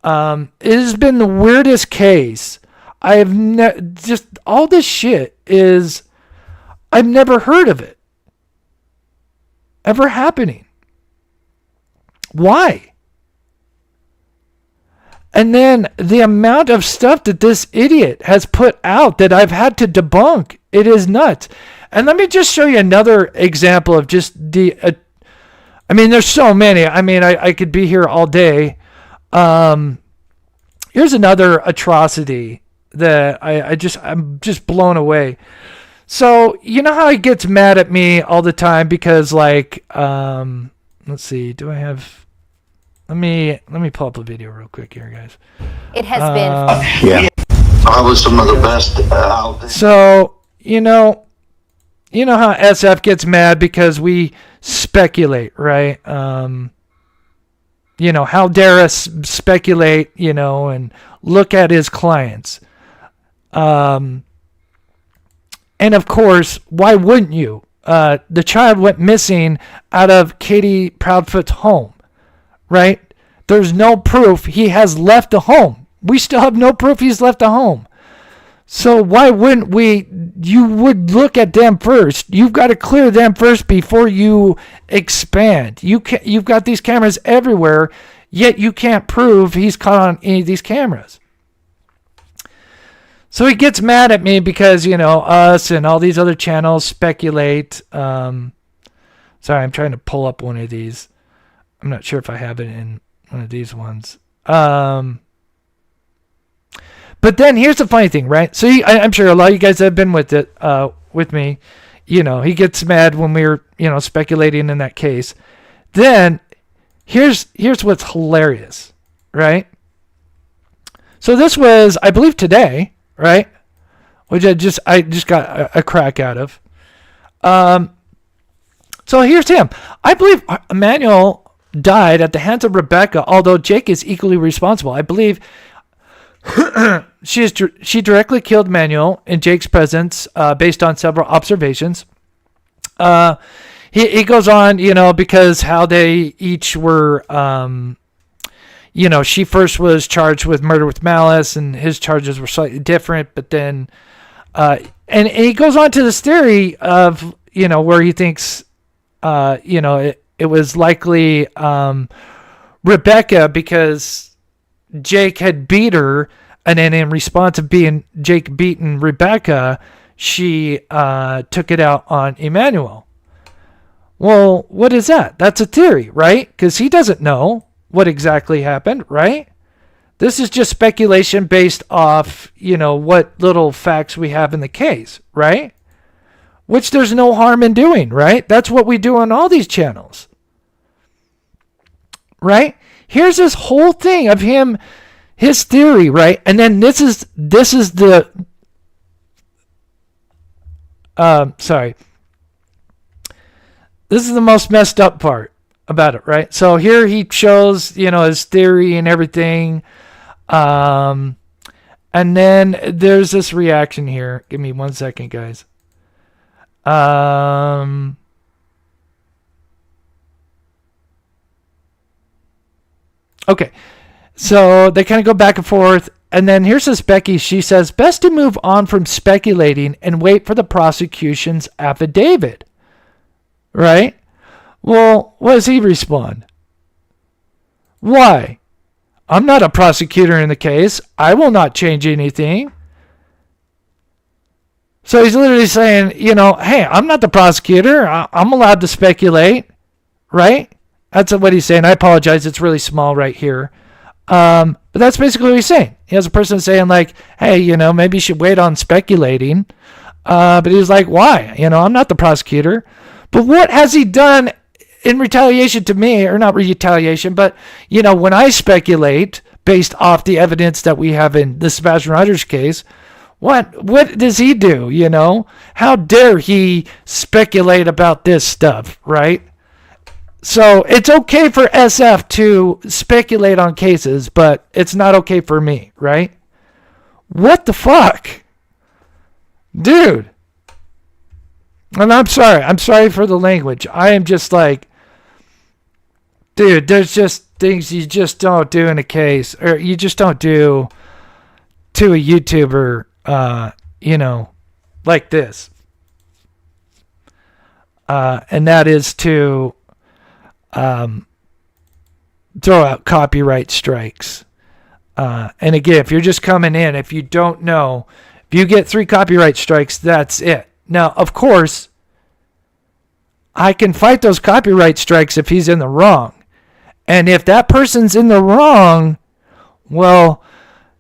has been the weirdest case. I have just all this shit is, I've never heard of it ever happening. Why? And then the amount of stuff that this idiot has put out that I've had to debunk, it is nuts. And let me just show you another example of just there's so many. I could be here all day. Here's another atrocity that I'm just blown away. So, you know how he gets mad at me all the time because, like, let's see, do I have... Let me pull up a video real quick here, guys. It has been... Yeah. I was some of the best out there. So, you know how SF gets mad because we speculate, right? How dare us speculate, and look at his clients. And of course, why wouldn't you? The child went missing out of Katie Proudfoot's home, right? There's no proof he has left the home. We still have no proof he's left the home. So why wouldn't we? You would look at them first. You've got to clear them first before you expand. You've got these cameras everywhere, yet you can't prove he's caught on any of these cameras. So he gets mad at me because, us and all these other channels speculate. Sorry, I'm trying to pull up one of these. I'm not sure if I have it in one of these ones. But then here's the funny thing, right? So I'm sure a lot of you guys have been with me. You know, he gets mad when we're, speculating in that case. Then here's what's hilarious, right? So this was, I believe, today, right? Which I just got a crack out of. So here's him. I believe Emmanuel died at the hands of Rebecca, although Jake is equally responsible. I believe she directly killed Manuel in Jake's presence, based on several observations. He goes on, because how they each were, she first was charged with murder with malice, and his charges were slightly different. But then, and he goes on to this theory of, where he thinks, it was likely Rebecca, because Jake had beat her, and then in response of being Jake beaten Rebecca, she took it out on Emmanuel. Well, what is that? That's a theory, right? Because he doesn't know what exactly happened, right? This is just speculation based off, what little facts we have in the case, right? Which there's no harm in doing, right? That's what we do on all these channels, right? Here's this whole thing of his theory, right? And then this is the this is the most messed up part about it, right? So here he shows, his theory and everything. And then there's this reaction here. Give me 1 second, guys. Okay, so they kind of go back and forth, and then here's this Becky. She says, best to move on from speculating and wait for the prosecution's affidavit, right? Well, what does he respond? Why? I'm not a prosecutor in the case. I will not change anything. So he's literally saying, hey, I'm not the prosecutor. I'm allowed to speculate, right? That's what he's saying. I apologize. It's really small right here. But that's basically what he's saying. He has a person saying like, hey, maybe you should wait on speculating. But he's like, why? I'm not the prosecutor. But what has he done in retaliation to me, or not retaliation, but, when I speculate based off the evidence that we have in the Sebastian Rogers case, what does he do? How dare he speculate about this stuff, right? So it's okay for SF to speculate on cases, but it's not okay for me, right? What the fuck? Dude. And I'm sorry for the language. I am just like, dude, there's just things you just don't do in a case, or you just don't do to a YouTuber, like this. And that is to throw out copyright strikes. And again, if you're just coming in, if you don't know, if you get 3 copyright strikes, that's it. Now, of course, I can fight those copyright strikes if he's in the wrong. And if that person's in the wrong, well,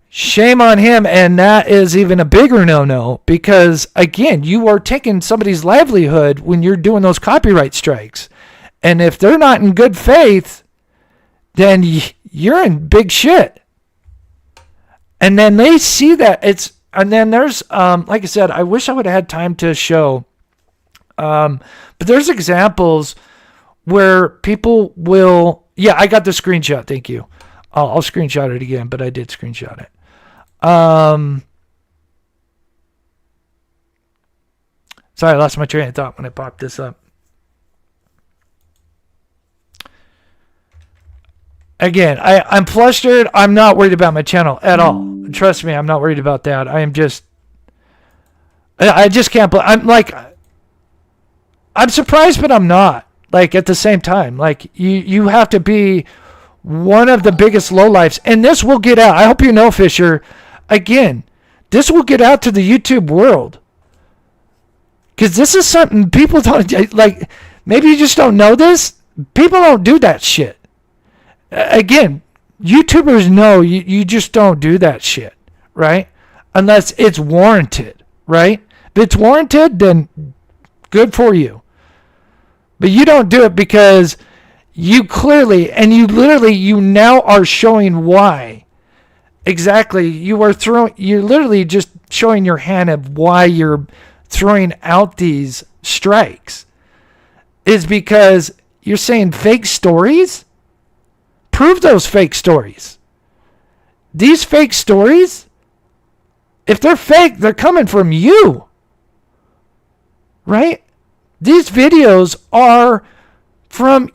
shame on him. And that is even a bigger no-no, because, again, you are taking somebody's livelihood when you're doing those copyright strikes. And if they're not in good faith, then you're in big shit. And then they see that and then there's, like I said, I wish I would have had time to show, but there's examples where people will, yeah, I got the screenshot. Thank you. I'll screenshot it again, but I did screenshot it. Sorry, I lost my train of thought when I popped this up. Again, I'm flustered. I'm not worried about my channel at all. Trust me, I'm not worried about that. I just can't. I'm surprised, but I'm not. Like, at the same time, like, you have to be one of the biggest lowlifes, and this will get out. I hope you know, Fisher. Again, this will get out to the YouTube world, because this is something people don't like. Maybe you just don't know this. People don't do that shit. Again, YouTubers know you just don't do that shit, right? Unless it's warranted, right? If it's warranted, then good for you. But you don't do it because you clearly, and you literally, you now are showing why. Exactly. You're literally just showing your hand of why you're throwing out these strikes. Is because you're saying fake stories? Prove those fake stories. These fake stories, if they're fake, they're coming from you. Right? These videos are from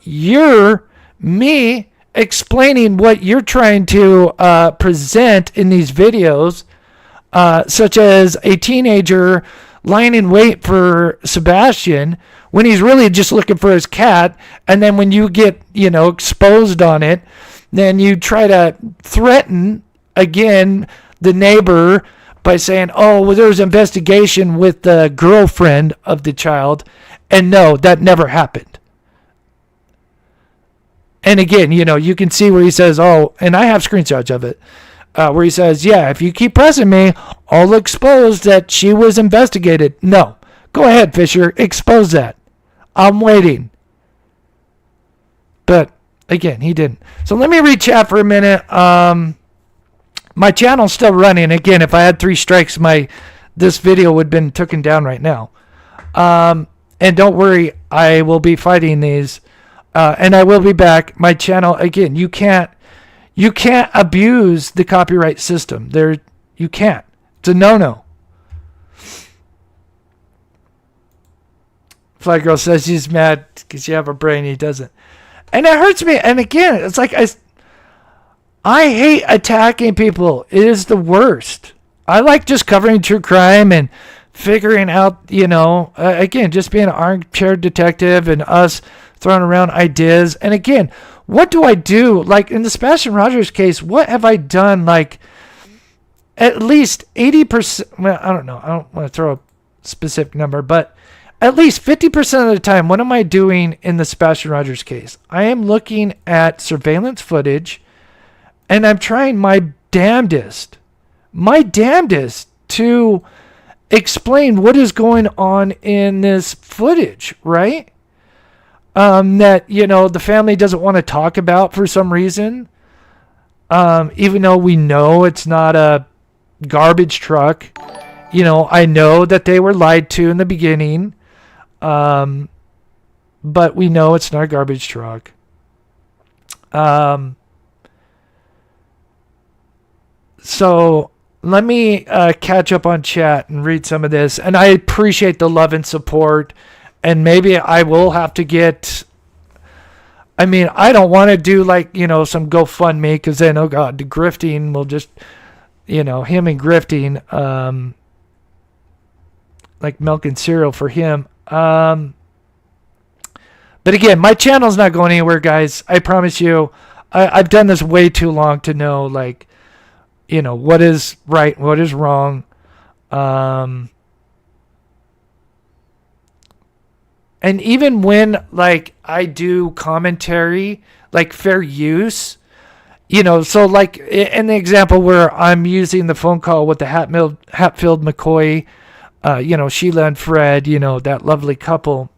me explaining what you're trying to present in these videos, such as a teenager lying in wait for Sebastian when he's really just looking for his cat, and then when you get, exposed on it, then you try to threaten again the neighbor by saying, oh, well, there was an investigation with the girlfriend of the child, and no, that never happened. And again, you can see where he says, oh, and I have screenshots of it, where he says, yeah, if you keep pressing me, I'll expose that she was investigated. No, go ahead, Fisher, expose that. I'm waiting. But again, he didn't. So let me read chat for a minute. My channel's still running. Again, if I had 3 strikes, this video would have been taken down right now. And don't worry, I will be fighting these. And I will be back. My channel, again, you can't abuse the copyright system. You can't. It's a no-no. Fly Girl says she's mad because you have a brain, he doesn't. And it hurts me. And again, it's like I hate attacking people. It is the worst. I like just covering true crime and figuring out, again, just being an armchair detective and us throwing around ideas. And again, what do I do? Like in the Sebastian Rogers case, what have I done? Like at least 80%. Well, I don't know. I don't want to throw a specific number, but at least 50% of the time, what am I doing in the Sebastian Rogers case? I am looking at surveillance footage, and I'm trying my damnedest to explain what is going on in this footage, right? That, the family doesn't want to talk about for some reason, even though we know it's not a garbage truck. I know that they were lied to in the beginning, but we know it's not a garbage truck. So let me catch up on chat and read some of this. And I appreciate the love and support. And maybe I will have to get... I don't want to do some GoFundMe because then, oh God, the grifting will just... him and grifting... like milk and cereal for him. But again, my channel's not going anywhere, guys. I promise you. I've done this way too long to know, what is right, what is wrong. And even when, I do commentary, fair use, so in the example where I'm using the phone call with the Hatfield McCoy, Sheila and Fred, that lovely couple.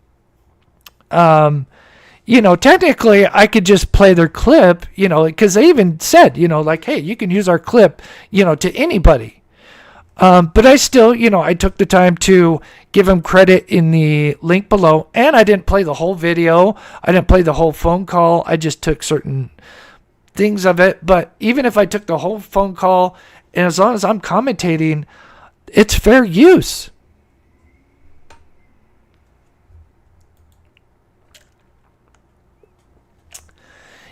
Technically I could just play their clip, because they even said, hey, you can use our clip, to anybody. But I still, I took the time to give them credit in the link below, and I didn't play the whole video. I didn't play the whole phone call. I just took certain things of it. But even if I took the whole phone call, and as long as I'm commentating, it's fair use.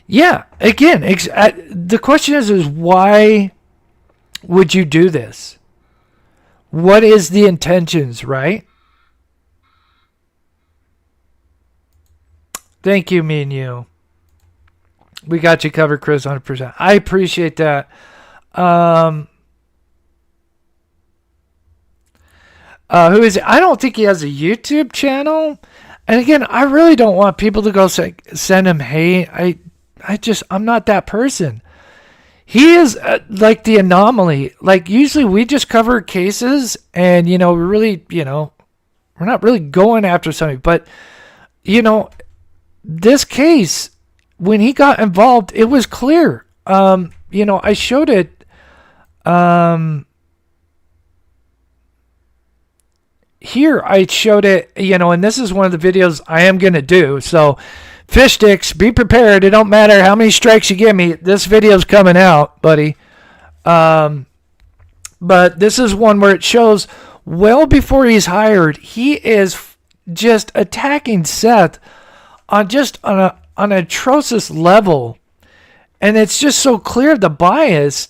Yeah, again, the question is why would you do this? What is the intentions, right? Thank you, me and you. We got you covered, Chris, 100%. I appreciate that. Who is it? I don't think he has a YouTube channel. And again, I really don't want people to go send him hate. I'm not that person. He is like the anomaly. Like usually we just cover cases and, we really, we're not really going after somebody. But, this case, when he got involved, it was clear. I showed it. Here I showed it, and this is one of the videos I am going to do. So fish sticks, be prepared. It don't matter how many strikes you give me. This video's coming out, buddy. But this is one where it shows well before he's hired, he is just attacking Seth on an atrocious level. And it's just so clear the bias.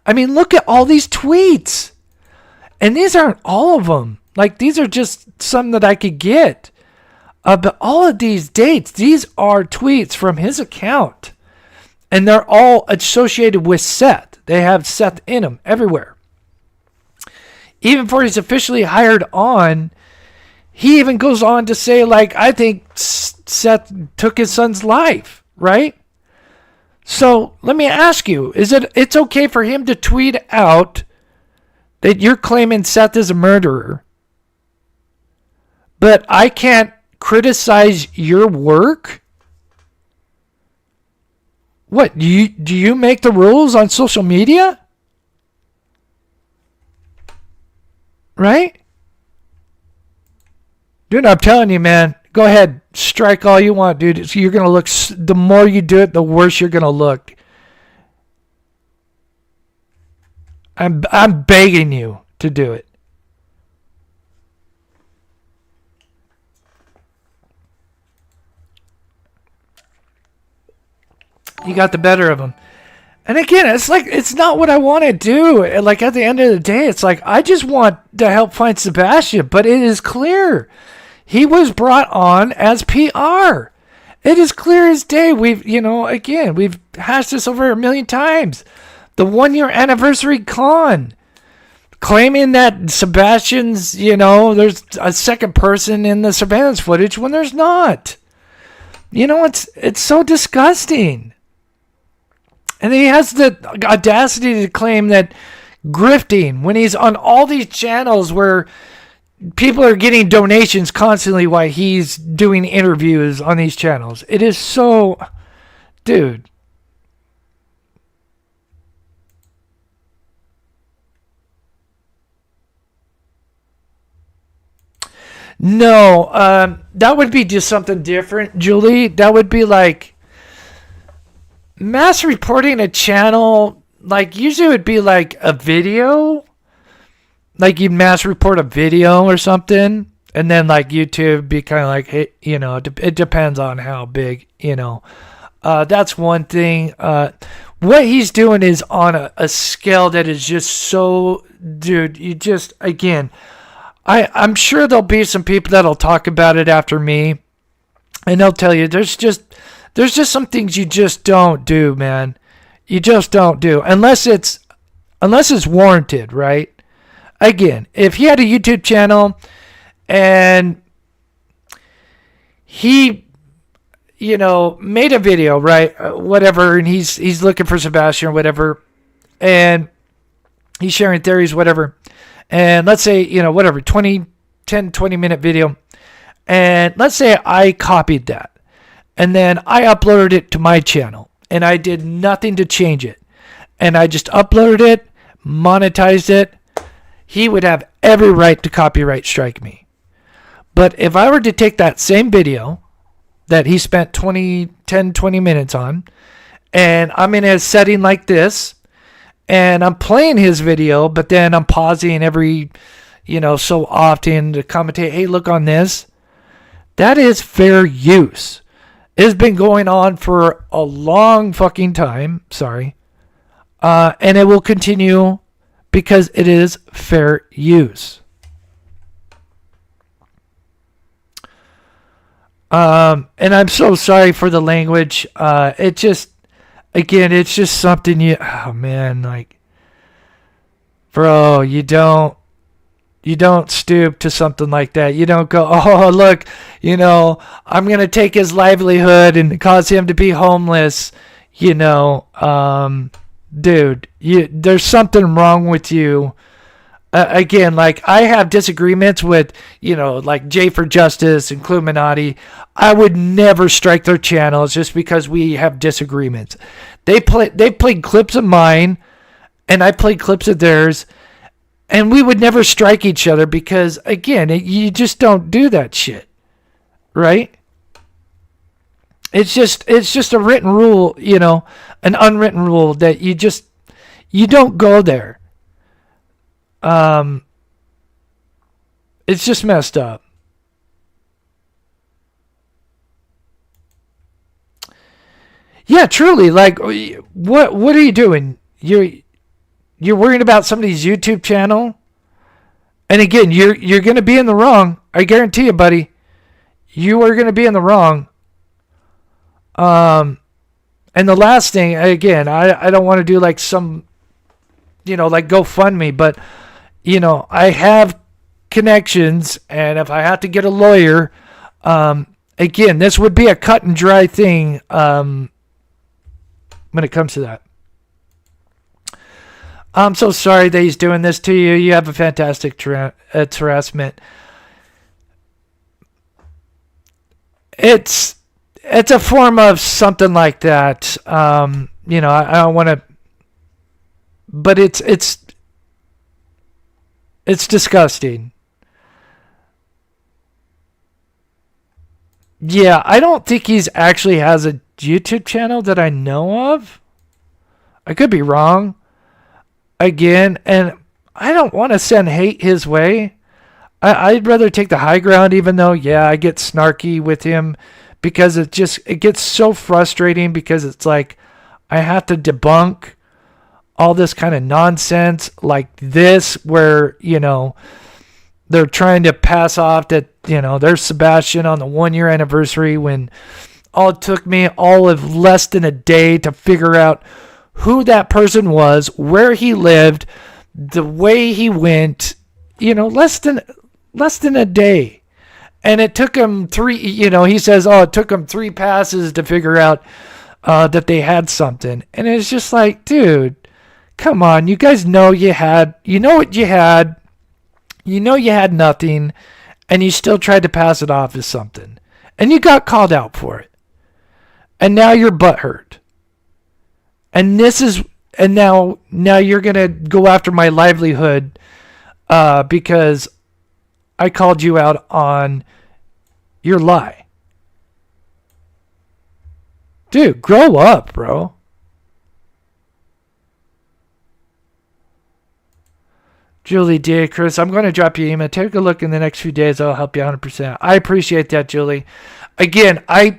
I mean, look at all these tweets. And these aren't all of them. Like, these are just some that I could get. But all of these dates, these are tweets from his account. And they're all associated with Seth. They have Seth in them everywhere. Even before he's officially hired on, he even goes on to say, like, I think Seth took his son's life, right? So let me ask you, it's okay for him to tweet out that you're claiming Seth is a murderer, but I can't criticize your work? What, do you make the rules on social media? Right? Dude, I'm telling you, man, go ahead, strike all you want, dude. You're going to look, the more you do it, the worse you're going to look. I'm begging you to do it. You got the better of him. And again, it's like, it's not what I want to do. Like, at the end of the day, it's like, I just want to help find Sebastian. But it is clear he was brought on as PR. It is clear as day. We've hashed this over a million times. The 1-year anniversary con, claiming that Sebastian's, there's a second person in the surveillance footage when there's not. It's so disgusting. And he has the audacity to claim that grifting, when he's on all these channels where people are getting donations constantly while he's doing interviews on these channels. It is so, dude. No, that would be just something different, Julie. That would be like mass reporting a channel. Like, usually it would be like a video. Like, you'd mass report a video or something. And then, like, YouTube be kind of like, hey, it depends on how big, That's one thing. What he's doing is on a scale that is just so, dude, you just, again, I'm sure there'll be some people that'll talk about it after me, and they'll tell you there's just some things you just don't do, man. You just don't do unless it's warranted, right? Again, if he had a YouTube channel and he, made a video, right, whatever, and he's looking for Sebastian or whatever, and he's sharing theories, whatever. And let's say, 20 minute video. And let's say I copied that. And then I uploaded it to my channel. And I did nothing to change it. And I just uploaded it, monetized it. He would have every right to copyright strike me. But if I were to take that same video that he spent 20 minutes on, and I'm in a setting like this, and I'm playing his video, but then I'm pausing every, so often to commentate, hey, look on this. That is fair use. It's been going on for a long fucking time. Sorry. And it will continue because it is fair use. And I'm so sorry for the language. It just, again, it's just something oh man, like, bro, you don't stoop to something like that. You don't go, oh, look, I'm going to take his livelihood and cause him to be homeless, dude, there's something wrong with you. Again, like I have disagreements with, like J for Justice and Cluminati. I would never strike their channels just because we have disagreements. They played clips of mine, and I played clips of theirs, and we would never strike each other because, again, you just don't do that shit, right? It's just a written rule, an unwritten rule that you don't go there. It's just messed up. Yeah, truly. Like, what are you doing? You're worrying about somebody's YouTube channel, and again, you're going to be in the wrong. I guarantee you, buddy. You are going to be in the wrong. And the last thing, again, I don't want to do like some, like GoFundMe, but I have connections, and if I have to get a lawyer, again, this would be a cut and dry thing when it comes to that. I'm so sorry that he's doing this to you. You have a fantastic harassment. It's a form of something like that. I don't want to, but it's disgusting. Yeah, I don't think he's actually has a YouTube channel that I know of. I could be wrong. Again, and I don't want to send hate his way. I'd rather take the high ground, even though, yeah, I get snarky with him because it gets so frustrating because it's like I have to debunk all this kind of nonsense like this where, they're trying to pass off that, there's Sebastian on the 1-year anniversary when it took me all of less than a day to figure out who that person was, where he lived, the way he went, less than a day. And it took him he says, it took him 3 passes to figure out that they had something. And it's just like, dude, come on. You guys know what you had. You had nothing, and you still tried to pass it off as something. And you got called out for it. And now you're butthurt. And now you're going to go after my livelihood because I called you out on your lie. Dude, grow up, bro. Julie D. Chris, I'm going to drop you an email. Take a look in the next few days. I'll help you 100%. I appreciate that, Julie. Again, I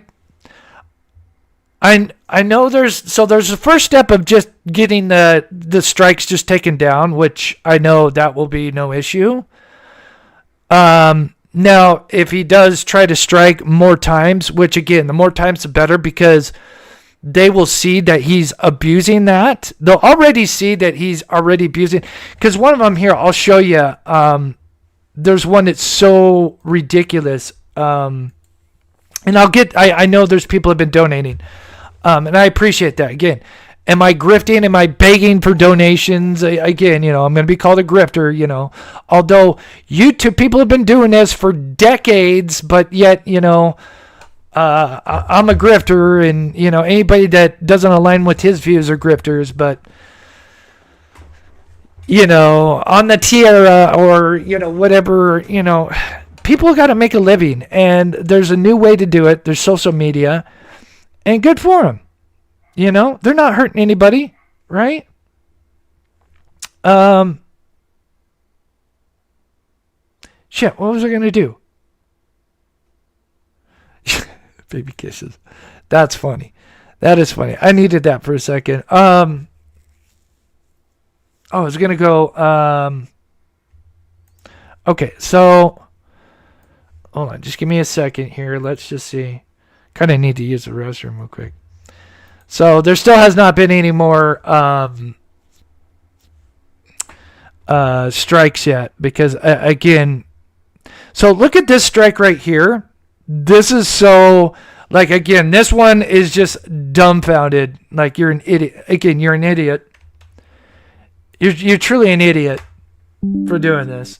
know there's the first step of just getting the strikes just taken down, which I know that will be no issue. Now, if he does try to strike more times, which again, the more times the better because they will see that he's abusing that. They'll already see that he's already abusing. Because one of them here, I'll show you. There's one that's so ridiculous. And I know there's people have been donating. And I appreciate that. Again, am I grifting? Am I begging for donations? Again, I'm going to be called a grifter, Although YouTube people have been doing this for decades, but yet, I'm a grifter, and anybody that doesn't align with his views are grifters. But on the Tierra or whatever, people got to make a living, and there's a new way to do it. There's social media, and good for them. They're not hurting anybody, right? Shit, what was I gonna do? Baby kisses. That's funny. That is funny. I needed that for a second. I was going to go. Okay, so hold on. Just give me a second here. Let's just see. Kind of need to use the restroom real quick. So there still has not been any more strikes yet because, again, so look at this strike right here. This is so Like, again, this one is just dumbfounded. Like, you're an idiot. Again, you're an idiot. You're truly an idiot for doing this.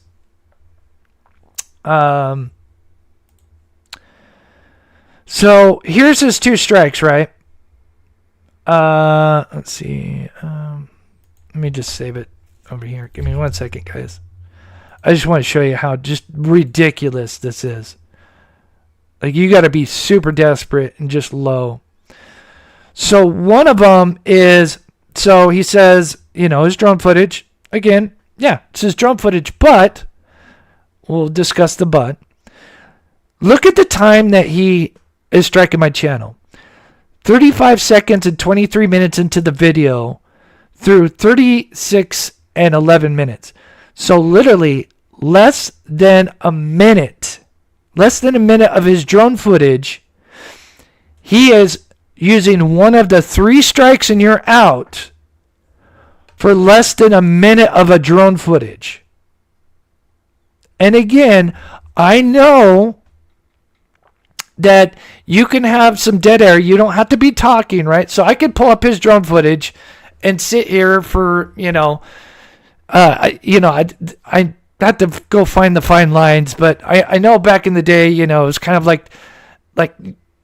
So here's his 2 strikes, right? Let's see. Let me just save it over here. Give me 1 second, guys. I just want to show you how just ridiculous this is. Like, you got to be super desperate and just low. So one of them is, so he says, his drone footage. Again, yeah, it's his drone footage, but we'll discuss the but. Look at the time that he is striking my channel. 35 seconds and 23 minutes into the video through 36 and 11 minutes. So literally less than a minute of his drone footage, he is using one of the 3 strikes and you're out for less than a minute of a drone footage. And again, I know that you can have some dead air. You don't have to be talking, right? So I could pull up his drone footage and sit here for, I have to go find the fine lines, but I know back in the day, it was kind of like,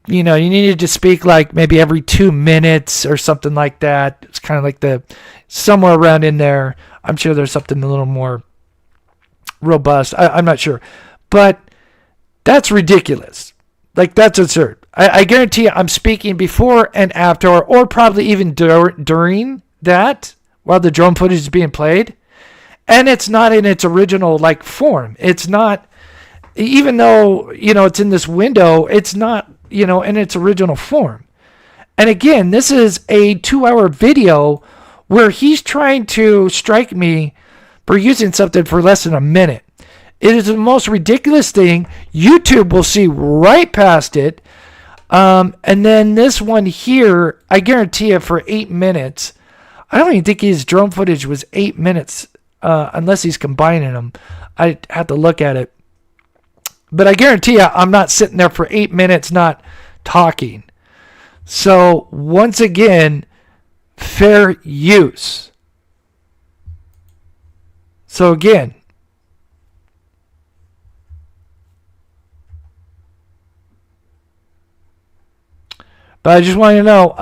you needed to speak like maybe every 2 minutes or something like that. It's kind of like somewhere around in there. I'm sure there's something a little more robust. I'm not sure, but that's ridiculous. Like, that's absurd. I guarantee you I'm speaking before and after, or probably even during that while the drone footage is being played. And it's not in its original form. It's not, even though, it's in this window, it's not, in its original form. And again, this is a 2-hour video where he's trying to strike me for using something for less than a minute. It is the most ridiculous thing. YouTube will see right past it. And then this one here, I guarantee you for 8 minutes. I don't even think his drone footage was 8 minutes. Unless he's combining them. I have to look at it. But I guarantee you, I'm not sitting there for 8 minutes not talking. So, once again, fair use. So, again, but I just want you to know,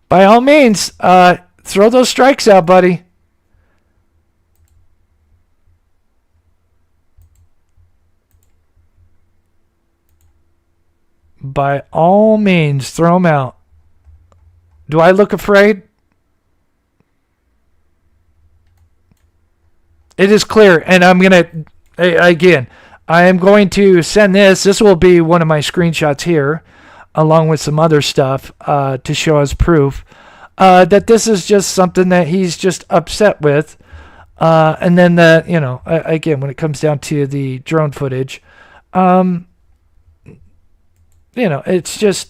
by all means, throw those strikes out, buddy. By all means, throw them out. Do I look afraid? It is clear, and I'm going to, again, I am going to send this. This will be one of my screenshots here, along with some other stuff to show as proof. That this is just something that he's just upset with. And then again, when it comes down to the drone footage, it's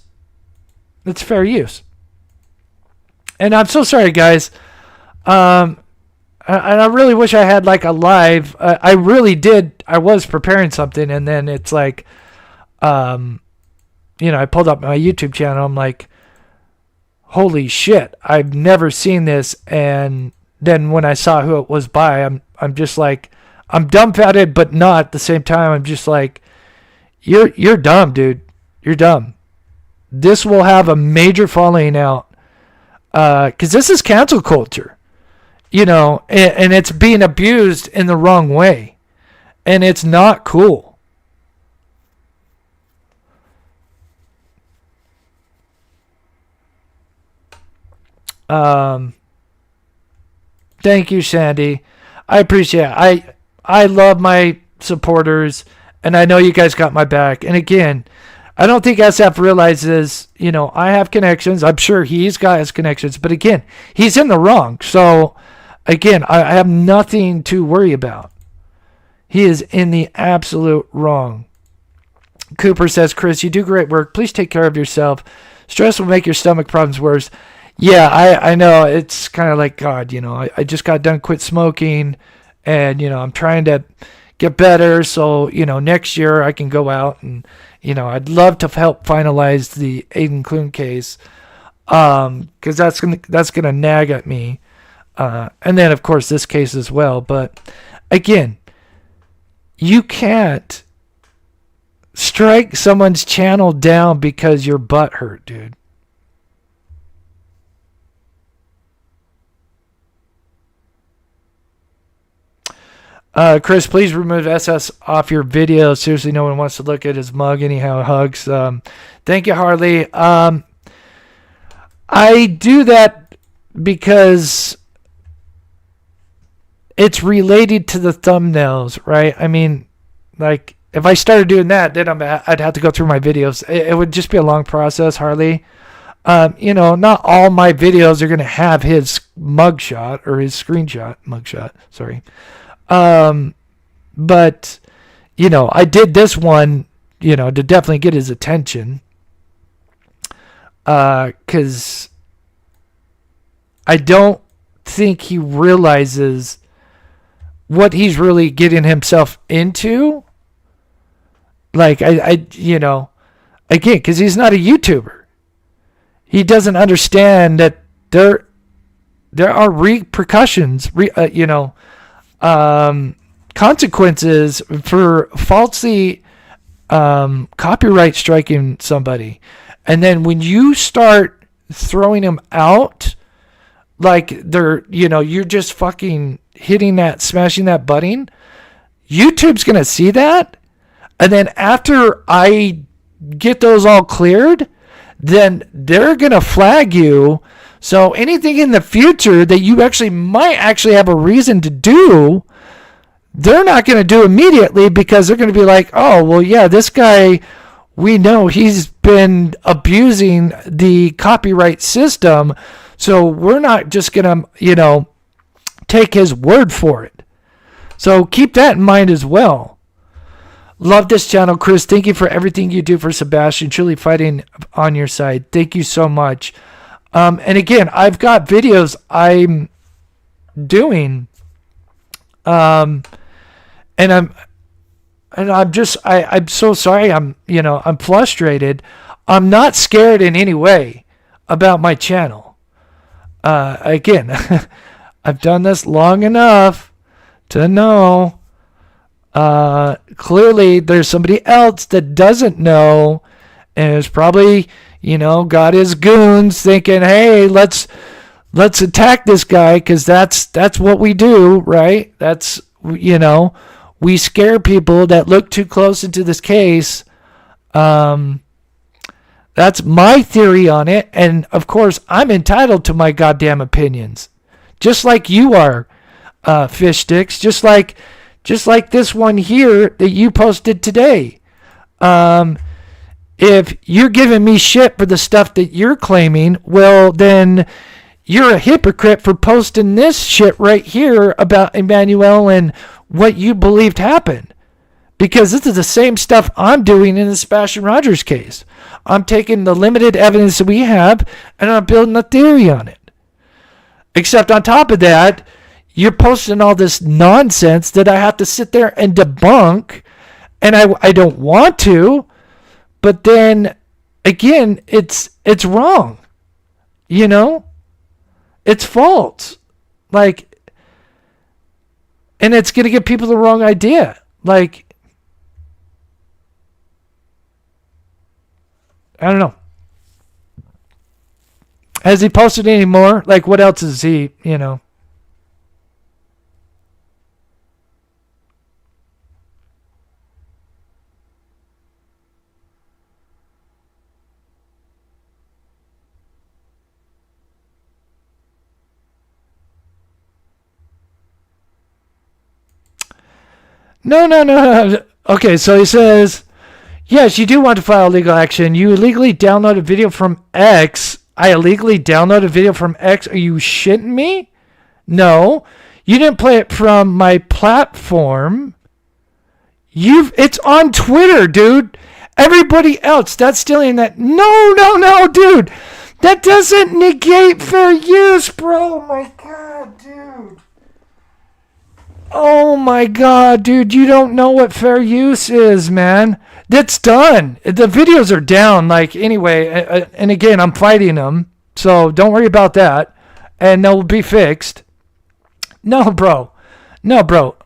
fair use. And I'm so sorry, guys. And I really wish I had a live, I really did. I was preparing something and then it's I pulled up my YouTube channel. I'm like, holy shit, I've never seen this. And then when I saw who it was by, I'm just I'm dumbfounded, but not at the same time. I'm just you're dumb, dude. You're dumb. This will have a major falling out. Because this is cancel culture. And it's being abused in the wrong way. And it's not cool. Thank you, Sandy. I appreciate it. I love my supporters, and I know you guys got my back. And again, I don't think SF realizes, I have connections. I'm sure he's got his connections, but again, he's in the wrong. So again, I have nothing to worry about. He is in the absolute wrong. Cooper says, Chris, you do great work. Please take care of yourself. Stress will make your stomach problems worse. Yeah, I know. It's kind of like, God, I just got done quit smoking and, I'm trying to get better. So, next year I can go out and, I'd love to help finalize the Aiden Clune case. Cause that's gonna nag at me. And then of course this case as well. But again, you can't strike someone's channel down because your butt hurt, dude. Chris, please remove SS off your video. Seriously, no one wants to look at his mug anyhow. Hugs. Thank you, Harley. I do that because it's related to the thumbnails, right? I mean, like, if I started doing that, then I'd have to go through my videos. It would just be a long process, Harley. Not all my videos are going to have his mugshot or his mugshot. Sorry. But, I did this one, to definitely get his attention. 'Cause I don't think he realizes what he's really getting himself into. Like, again, because he's not a YouTuber. He doesn't understand that there are repercussions, consequences for falsely copyright striking somebody. And then when you start throwing them out, like you're just fucking smashing that button, YouTube's going to see that. And then after I get those all cleared, then they're going to flag you. So anything in the future that you might have a reason to do, they're not going to do immediately because they're going to be like, oh, well, yeah, this guy, we know he's been abusing the copyright system. So we're not just going to, take his word for it. So keep that in mind as well. Love this channel, Chris. Thank you for everything you do for Sebastian. Truly fighting on your side. Thank you so much. And again, I've got videos I'm doing. And I'm so sorry. I'm frustrated. I'm not scared in any way about my channel. Again, I've done this long enough to know. Clearly there's somebody else that doesn't know and is probably, got his goons thinking, hey, let's attack this guy because that's what we do, right? That's, we scare people that look too close into this case. That's my theory on it. And of course, I'm entitled to my goddamn opinions, just like you are, Fish Sticks, just like this one here that you posted today. If you're giving me shit for the stuff that you're claiming, well, then you're a hypocrite for posting this shit right here about Emmanuel and what you believed happened. Because this is the same stuff I'm doing in the Sebastian Rogers case. I'm taking the limited evidence that we have and I'm building a theory on it. Except on top of that, you're posting all this nonsense that I have to sit there and debunk, and I don't want to, but then again, it's wrong. It's false. Like, and it's going to give people the wrong idea. Like, I don't know. Has he posted any more? Like, what else is he, No. Okay, so he says, yes, you do want to file legal action. You illegally download a video from X. I illegally download a video from X. Are you shitting me? No. You didn't play it from my platform. It's on Twitter, dude. Everybody else that's stealing that. No, dude. That doesn't negate fair use, bro. Oh my God, dude. Oh my God, dude, you don't know what fair use is, man. That's done. The videos are down. Like, anyway, and again, I'm fighting them. So don't worry about that. And they'll be fixed. No, bro. No, bro.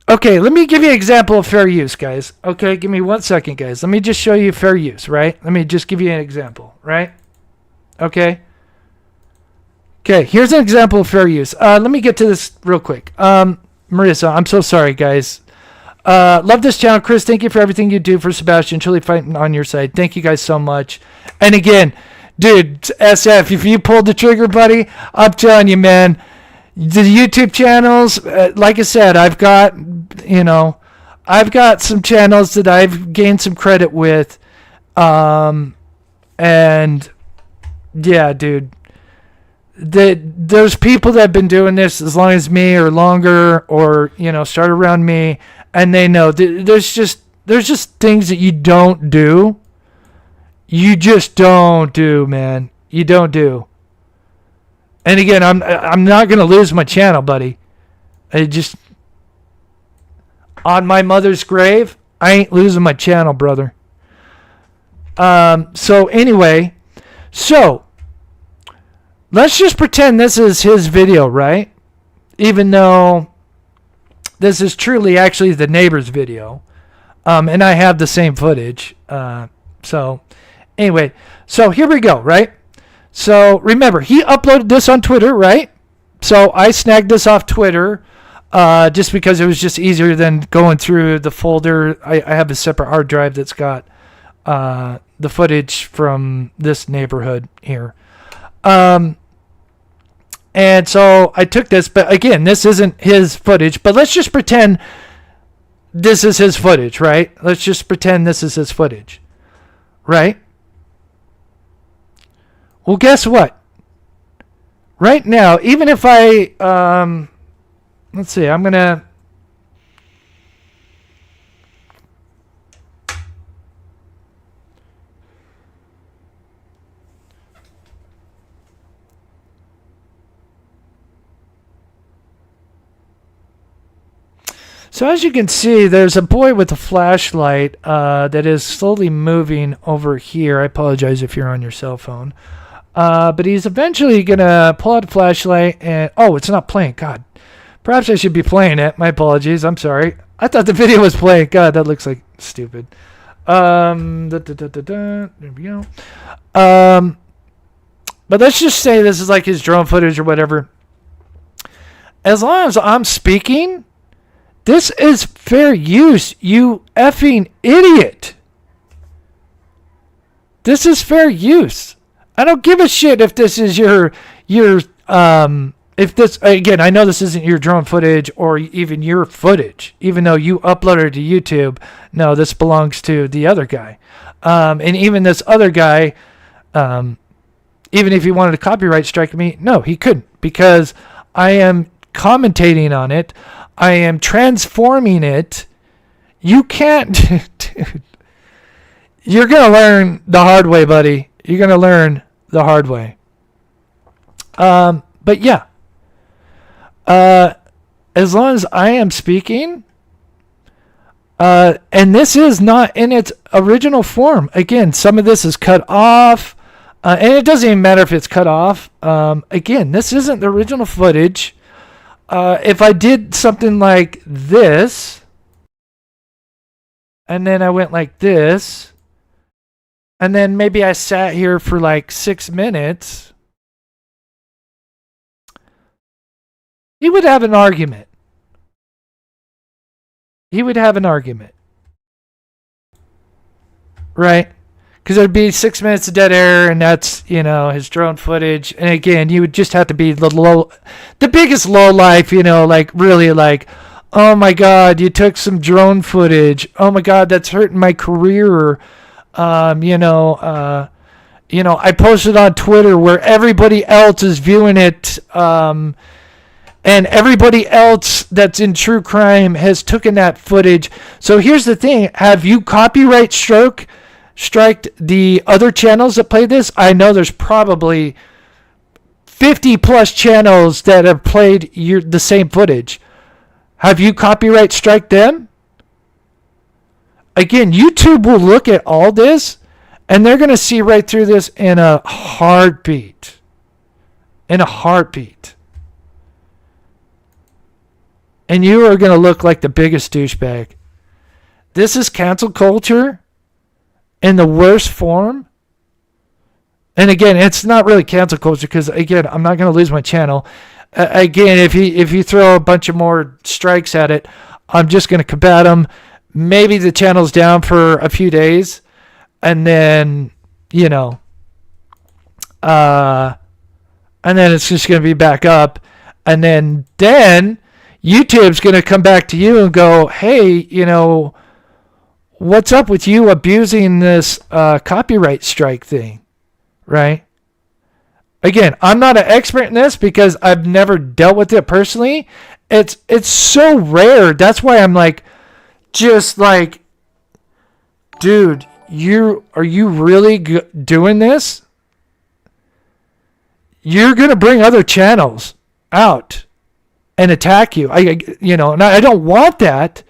Okay, let me give you an example of fair use, guys. Okay, give me 1 second, guys. Let me just show you fair use, right? Let me just give you an example, right? Okay. Okay, here's an example of fair use. Let me get to this real quick. Marissa, I'm so sorry, guys. Love this channel. Chris, thank you for everything you do for Sebastian. Truly fighting on your side. Thank you guys so much. And again, dude, SF, if you pulled the trigger, buddy, I'm telling you, man, the YouTube channels, like I said, I've got some channels that I've gained some credit with. And yeah, dude. There's people that have been doing this as long as me or longer, or start around me, and they know there's just things that you don't do. You just don't do, man. You don't do. And again, I'm not gonna lose my channel, buddy. I just, on my mother's grave, I ain't losing my channel, brother. So anyway, let's just pretend this is his video, right? Even though this is truly actually the neighbor's video. And I have the same footage. So anyway, so here we go, right? So remember, he uploaded this on Twitter, right? So I snagged this off Twitter just because it was just easier than going through the folder. I have a separate hard drive that's got the footage from this neighborhood here. And so I took this, but again, this isn't his footage, but let's just pretend this is his footage, right? Let's just pretend this is his footage, right? Well, guess what? Right now, even if I, let's see, I'm going to, so as you can see, there's a boy with a flashlight that is slowly moving over here. I apologize if you're on your cell phone. But he's eventually going to pull out a flashlight and... Oh, it's not playing. God. Perhaps I should be playing it. My apologies. I'm sorry. I thought the video was playing. God, that looks like stupid. There we go. But let's just say this is like his drone footage or whatever. As long as I'm speaking... This is fair use, you effing idiot. This is fair use. I don't give a shit if this is if this, again, I know this isn't your drone footage or even your footage, even though you uploaded it to YouTube. No, this belongs to the other guy. And even this other guy, even if he wanted to copyright strike me, no, he couldn't, because I am commentating on it. I am transforming it. You can't, dude. You're going to learn the hard way, buddy. You're going to learn the hard way. But yeah. As long as I am speaking, and this is not in its original form. Again, some of this is cut off, and it doesn't even matter if it's cut off. Again, this isn't the original footage. If I did something like this, and then I went like this, and then maybe I sat here for like 6 minutes, he would have an argument. He would have an argument. Right? Because there'd be 6 minutes of dead air, and that's, his drone footage. And again, you would just have to be the biggest low life, like really like, oh my God, you took some drone footage. Oh my God, that's hurting my career. I posted on Twitter where everybody else is viewing it, and everybody else that's in true crime has taken that footage. So here's the thing: have you copyright striked the other channels that play this? I know there's probably 50 plus channels that have played the same footage. Have you copyright strike them? Again, YouTube will look at all this and they're going to see right through this in a heartbeat. In a heartbeat. And you are going to look like the biggest douchebag. This is cancel culture in the worst form. And again, it's not really cancel culture because, again, I'm not going to lose my channel. Again, if you throw a bunch of more strikes at it, I'm just going to combat them. Maybe the channel's down for a few days. And then, and then it's just going to be back up. And then YouTube's going to come back to you and go, hey, what's up with you abusing this copyright strike thing, right? Again, I'm not an expert in this because I've never dealt with it personally. It's so rare. That's why I'm like, just like, dude, are you really doing this? You're going to bring other channels out and attack you. And I don't want that.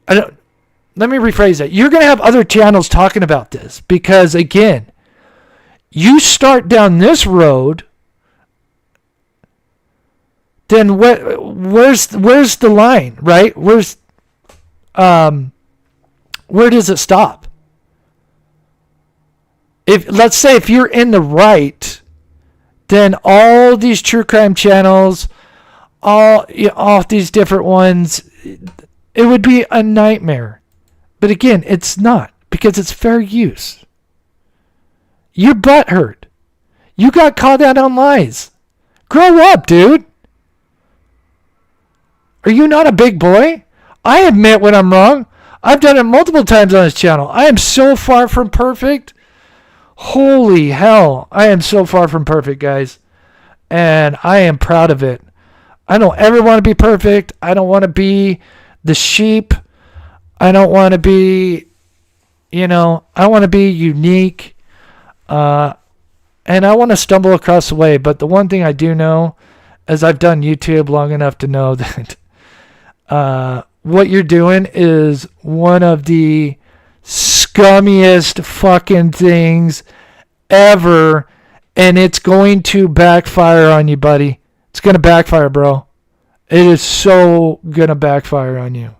Let me rephrase that. You're going to have other channels talking about this because, again, you start down this road, then where's the line, right? Where does it stop? Let's say if you're in the right, then all these true crime channels, all these different ones, it would be a nightmare. But again, it's not because it's fair use. You're butthurt. You got called out on lies. Grow up, dude. Are you not a big boy? I admit when I'm wrong. I've done it multiple times on this channel. I am so far from perfect. Holy hell. I am so far from perfect, guys. And I am proud of it. I don't ever want to be perfect. I don't want to be the sheep. I don't want to be, I want to be unique. And I want to stumble across the way. But the one thing I do know is I've done YouTube long enough to know that what you're doing is one of the scummiest fucking things ever. And it's going to backfire on you, buddy. It's going to backfire, bro. It is so going to backfire on you.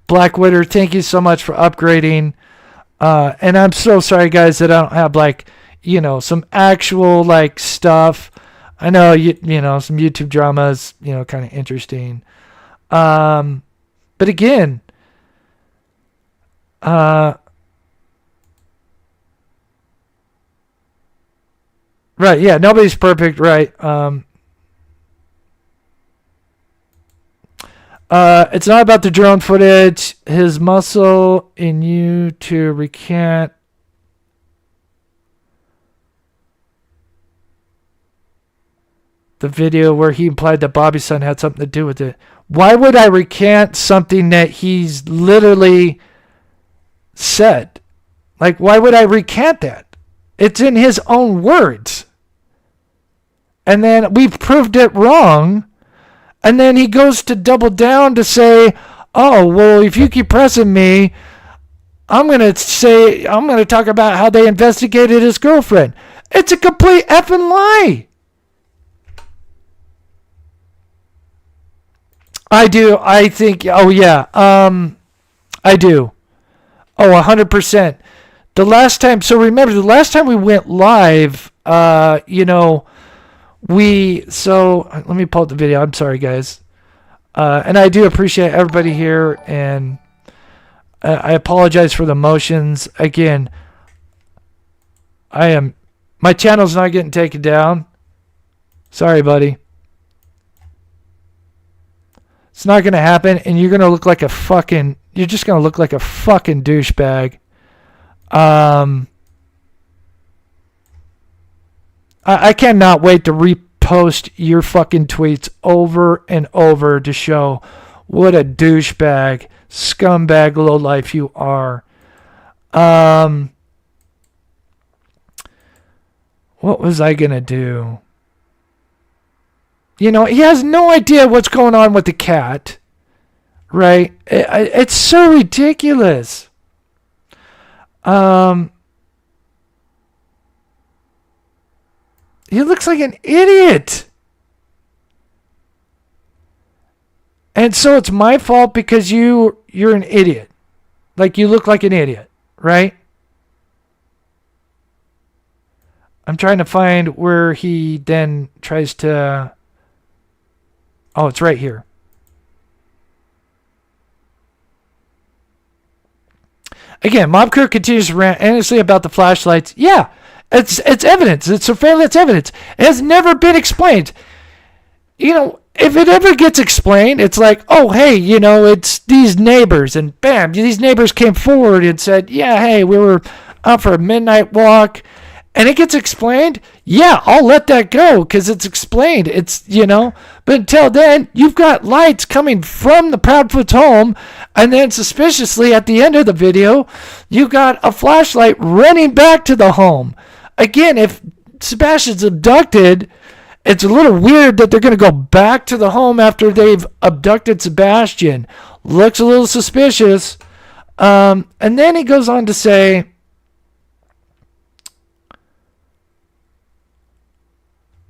Black Witter, thank you so much for upgrading. And I'm so sorry, guys, that I don't have some actual stuff. I know some YouTube dramas, kind of interesting. But again, right? Yeah, nobody's perfect, right? It's not about the drone footage. His muscle in you to recant. The video where he implied that Bobby's son had something to do with it. Why would I recant something that he's literally said? Why would I recant that? It's in his own words. And then we've proved it wrong. And then he goes to double down to say, oh, well, if you keep pressing me, I'm going to talk about how they investigated his girlfriend. It's a complete effing lie. I do. I think, oh, yeah. I do. Oh, 100%. Remember, the last time we went live, let me pull up the video. I'm sorry, guys. And I do appreciate everybody here, and I apologize for the emotions. Again, my channel's not getting taken down. Sorry, buddy. It's not going to happen, and you're just going to look like a fucking douchebag. I cannot wait to repost your fucking tweets over and over to show what a douchebag, scumbag, lowlife you are. What was I going to do? You know, he has no idea what's going on with the cat, right? It's so ridiculous. He looks like an idiot. And so it's my fault because you're an idiot. Like, you look like an idiot, right? I'm trying to find where he then tries to... Oh, it's right here. Again, Mob Crew continues to rant endlessly about the flashlights. Yeah, it's evidence. It's surveillance evidence. It has never been explained. You know, if it ever gets explained, it's like, oh, hey, you know, it's these neighbors. And bam, these neighbors came forward and said, yeah, hey, we were out for a midnight walk. And it gets explained, yeah, I'll let that go because it's explained. It's, you know, but until then, you've got lights coming from the Proudfoot's home, and then suspiciously at the end of the video, you got a flashlight running back to the home. Again, if Sebastian's abducted, it's a little weird that they're going to go back to the home after they've abducted Sebastian. Looks a little suspicious. And then he goes on to say...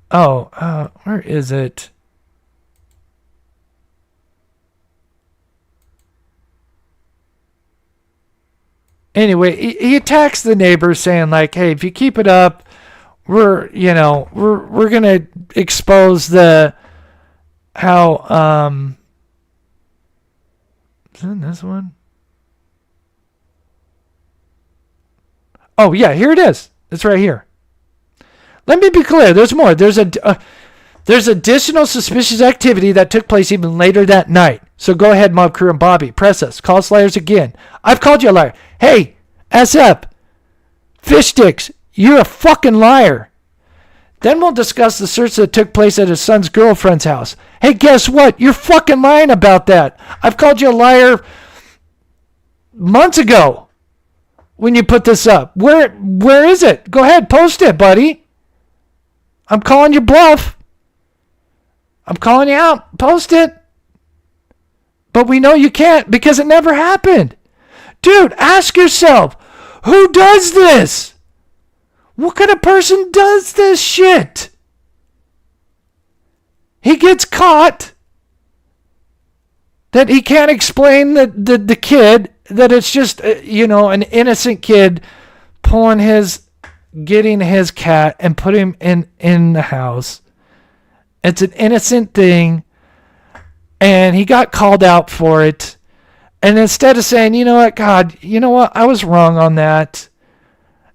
where is it? Anyway, he attacks the neighbors saying like, hey, if you keep it up, we're going to expose is it this one? Oh, yeah, here it is. It's right here. Let me be clear. There's more. There's additional suspicious activity that took place even later that night. So go ahead, Mob Crew and Bobby. Press us. Call us liars again. I've called you a liar. Hey, SF, fish sticks, you're a fucking liar. Then we'll discuss the search that took place at his son's girlfriend's house. Hey, guess what? You're fucking lying about that. I've called you a liar months ago when you put this up. Where is it? Go ahead, post it, buddy. I'm calling you bluff. I'm calling you out. Post it. But we know you can't because it never happened. Dude, ask yourself, who does this? What kind of person does this shit? He gets caught. That he can't explain the kid, that it's just, an innocent kid getting his cat and put him in the house. It's an innocent thing, and he got called out for it. And instead of saying, you know what, God, you know what, I was wrong on that.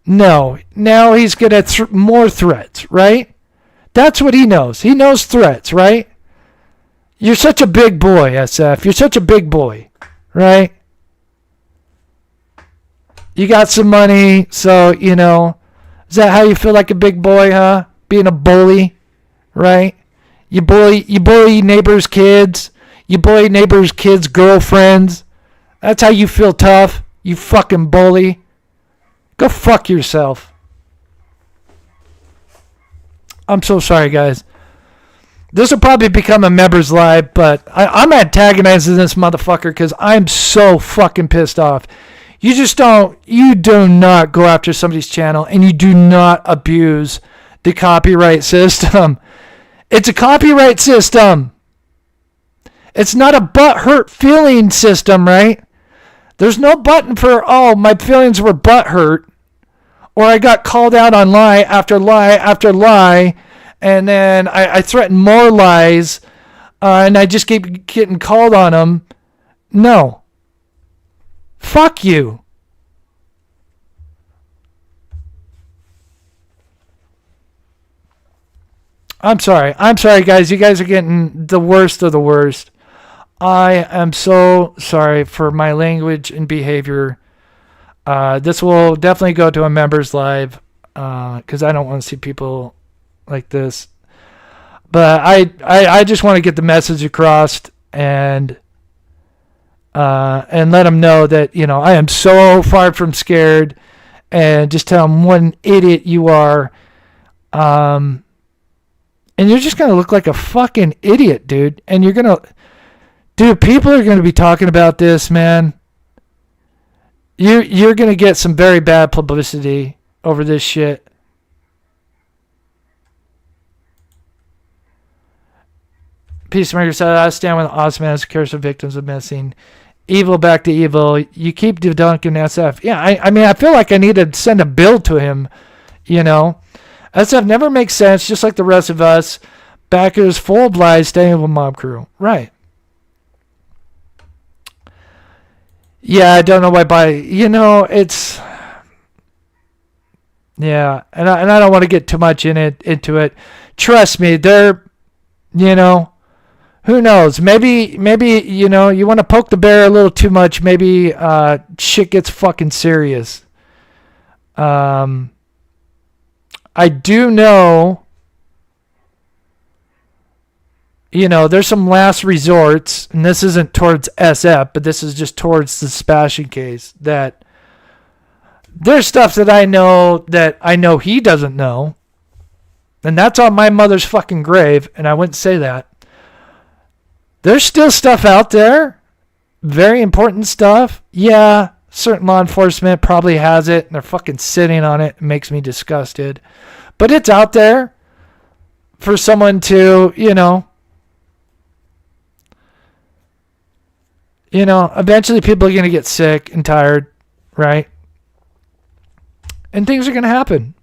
No, now he's going to more threats, right? That's what he knows. He knows threats, right? You're such a big boy, SF. You're such a big boy, right? You got some money, so, is that how you feel like a big boy, huh? Being a bully, right? You bully neighbors' kids. You bully neighbors' kids' girlfriends. That's how you feel tough, you fucking bully. Go fuck yourself. I'm so sorry, guys. This will probably become a members live, but I'm antagonizing this motherfucker because I'm so fucking pissed off. You do not go after somebody's channel, and you do not abuse the copyright system. It's a copyright system. It's not a butt-hurt feeling system, right? There's no button for, oh, my feelings were butt-hurt, or I got called out on lie after lie after lie, and then I threaten more lies, and I just keep getting called on them. No. Fuck you. I'm sorry, guys. You guys are getting the worst of the worst. I am so sorry for my language and behavior. This will definitely go to a members live because I don't want to see people like this. But I just want to get the message across and let them know that, I am so far from scared, and just tell them what an idiot you are. And And you're just going to look like a fucking idiot, dude. And you're going to... Dude, people are going to be talking about this, man. You're going to get some very bad publicity over this shit. Peacemaker said, I stand with awesome man as cares for victims of missing. Evil back to evil. You keep debunking SF. Yeah, I mean, I feel like I need to send a bill to him, you know. SF never makes sense, just like the rest of us. Backers full of lies, staying with mob crew. Right. Yeah, I don't know why you know, it's... Yeah, and I don't want to get too much into it. Trust me, they're, you know, who knows? Maybe you know, you want to poke the bear a little too much. Maybe shit gets fucking serious. I do know, you know, there's some last resorts, and this isn't towards SF, but this is just towards the Sebastian case, that there's stuff that I know he doesn't know, and that's on my mother's fucking grave, and I wouldn't say that. There's still stuff out there, very important stuff. Yeah, certain law enforcement probably has it, and they're fucking sitting on it. It makes me disgusted. But it's out there for someone to, you know, eventually people are going to get sick and tired, right? And things are going to happen.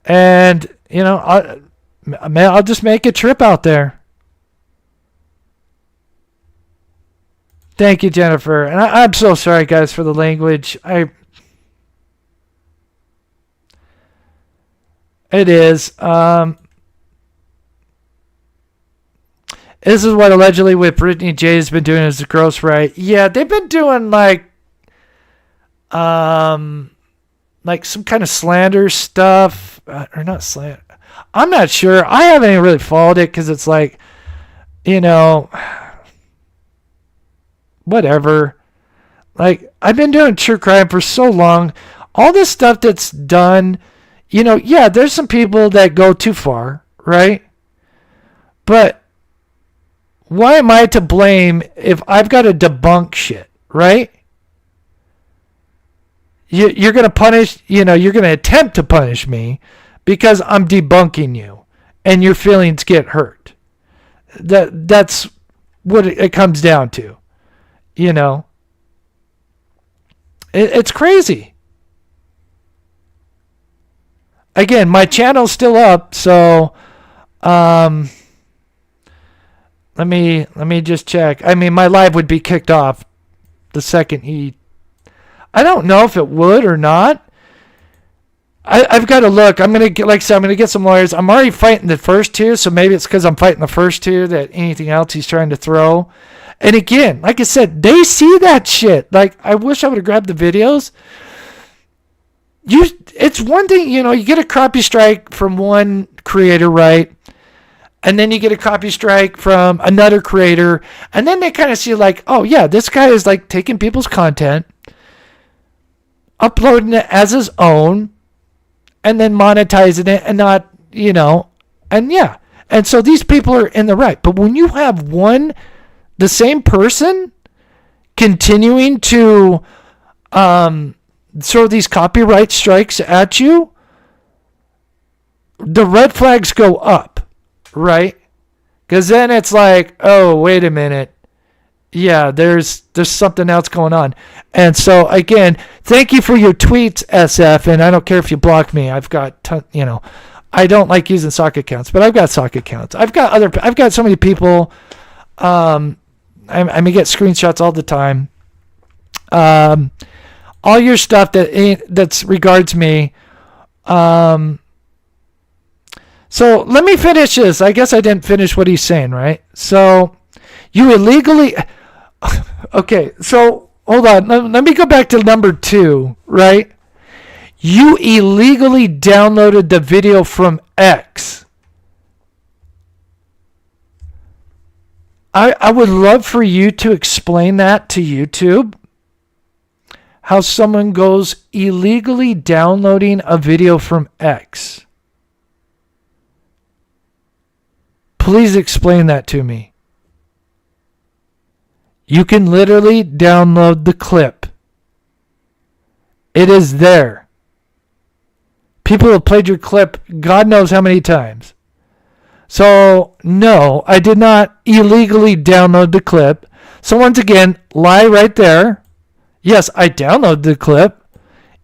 And, you know, I'll just make a trip out there. Thank you, Jennifer. And I'm so sorry, guys, for the language. It is. This is what allegedly what Brittany J has been doing is the gross right. Yeah, they've been doing like some kind of slander stuff, or not slander. I'm not sure. I haven't even really followed it because it's like, you know, whatever. Like, I've been doing true crime for so long. All this stuff that's done, you know, yeah, there's some people that go too far, right? But why am I to blame if I've got to debunk shit, right? You're going to punish, you know, you're going to attempt to punish me because I'm debunking you and your feelings get hurt. That's what it comes down to, you know. It's crazy. Again, my channel's still up, so let me just check. I mean, my live would be kicked off the second he... I don't know if it would or not. I've got to look. I'm going to get, like I said, I'm going to get some lawyers. I'm already fighting the first two, so maybe it's because I'm fighting the first two that anything else he's trying to throw. And again, like I said, they see that shit. Like, I wish I would have grabbed the videos. It's one thing, you know, you get a copy strike from one creator, right? And then you get a copy strike from another creator. And then they kind of see like, oh yeah, this guy is like taking people's content, uploading it as his own, and then monetizing it and not, you know, and yeah. And so these people are in the right. But when you have the same person continuing to throw these copyright strikes at you, the red flags go up, right? Because then it's like, oh, wait a minute. Yeah, there's something else going on. And so, again, thank you for your tweets, SF, and I don't care if you block me. I've got, you know, I don't like using sock accounts, but I've got sock accounts. I've got so many people. I may get screenshots all the time. All your stuff that's regards me. So let me finish this. I guess I didn't finish what he's saying, right? So you illegally... Okay, so hold on. Let me go back to number 2, right? You illegally downloaded the video from X. I would love for you to explain that to YouTube. How someone goes illegally downloading a video from X. Please explain that to me. You can literally download the clip. It is there. People have played your clip God knows how many times. So, no, I did not illegally download the clip. So once again, lie right there. Yes, I downloaded the clip.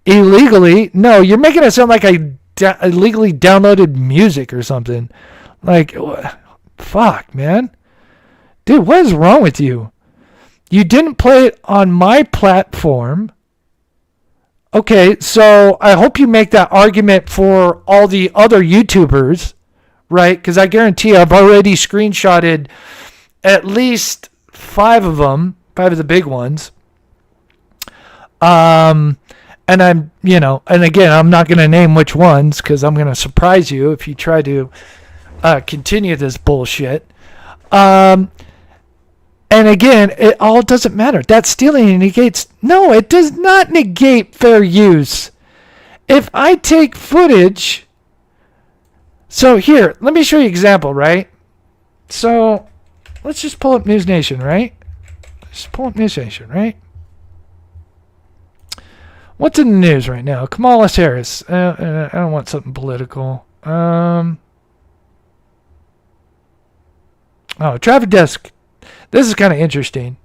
Illegally? No, you're making it sound like I illegally downloaded music or something. Like, fuck, man. Dude, what is wrong with you? You didn't play it on my platform. Okay, so I hope you make that argument for all the other YouTubers, right? Because I guarantee you I've already screenshotted at least 5 of them, 5 of the big ones. And I'm, and again, I'm not going to name which ones because I'm going to surprise you if you try to continue this bullshit. And again, it all doesn't matter. That stealing negates... No, it does not negate fair use. If I take footage... So here, let me show you an example, right? So, let's just pull up News Nation, right? Just pull up News Nation, right? What's in the news right now? Kamala Harris. I don't want something political. Oh, traffic desk. This is kind of interesting.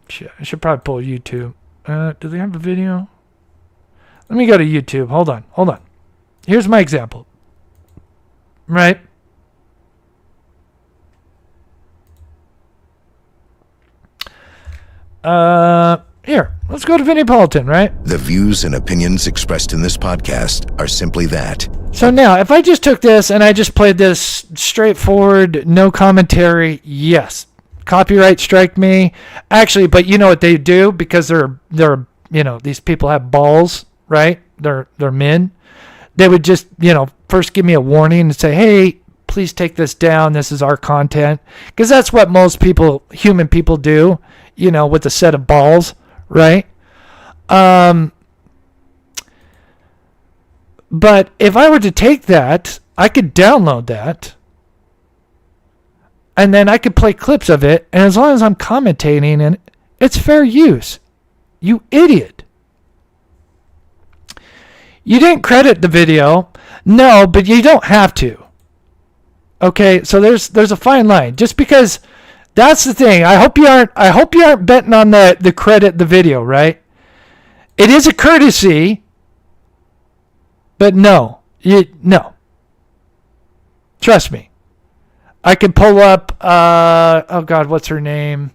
Shit, I should probably pull YouTube. Do they have a video? Let me go to YouTube. Hold on. Here's my example. Right? Here, let's go to Vinnie Paulton, right? The views and opinions expressed in this podcast are simply that. So now, if I just took this and I just played this straightforward, no commentary, yes, copyright strike me. Actually, but you know what they do because they're these people have balls, right? They're men. They would just first give me a warning and say, hey, please take this down. This is our content, because that's what most people, human people, do. With a set of balls, right? But if I were to take that, I could download that, and then I could play clips of it, and as long as I'm commentating, and it's fair use. You idiot. You didn't credit the video. No, but you don't have to. Okay, so there's a fine line. Just because... That's the thing. I hope you aren't betting on the credit the video, right? It is a courtesy, but no. Trust me. I could pull up oh god, what's her name?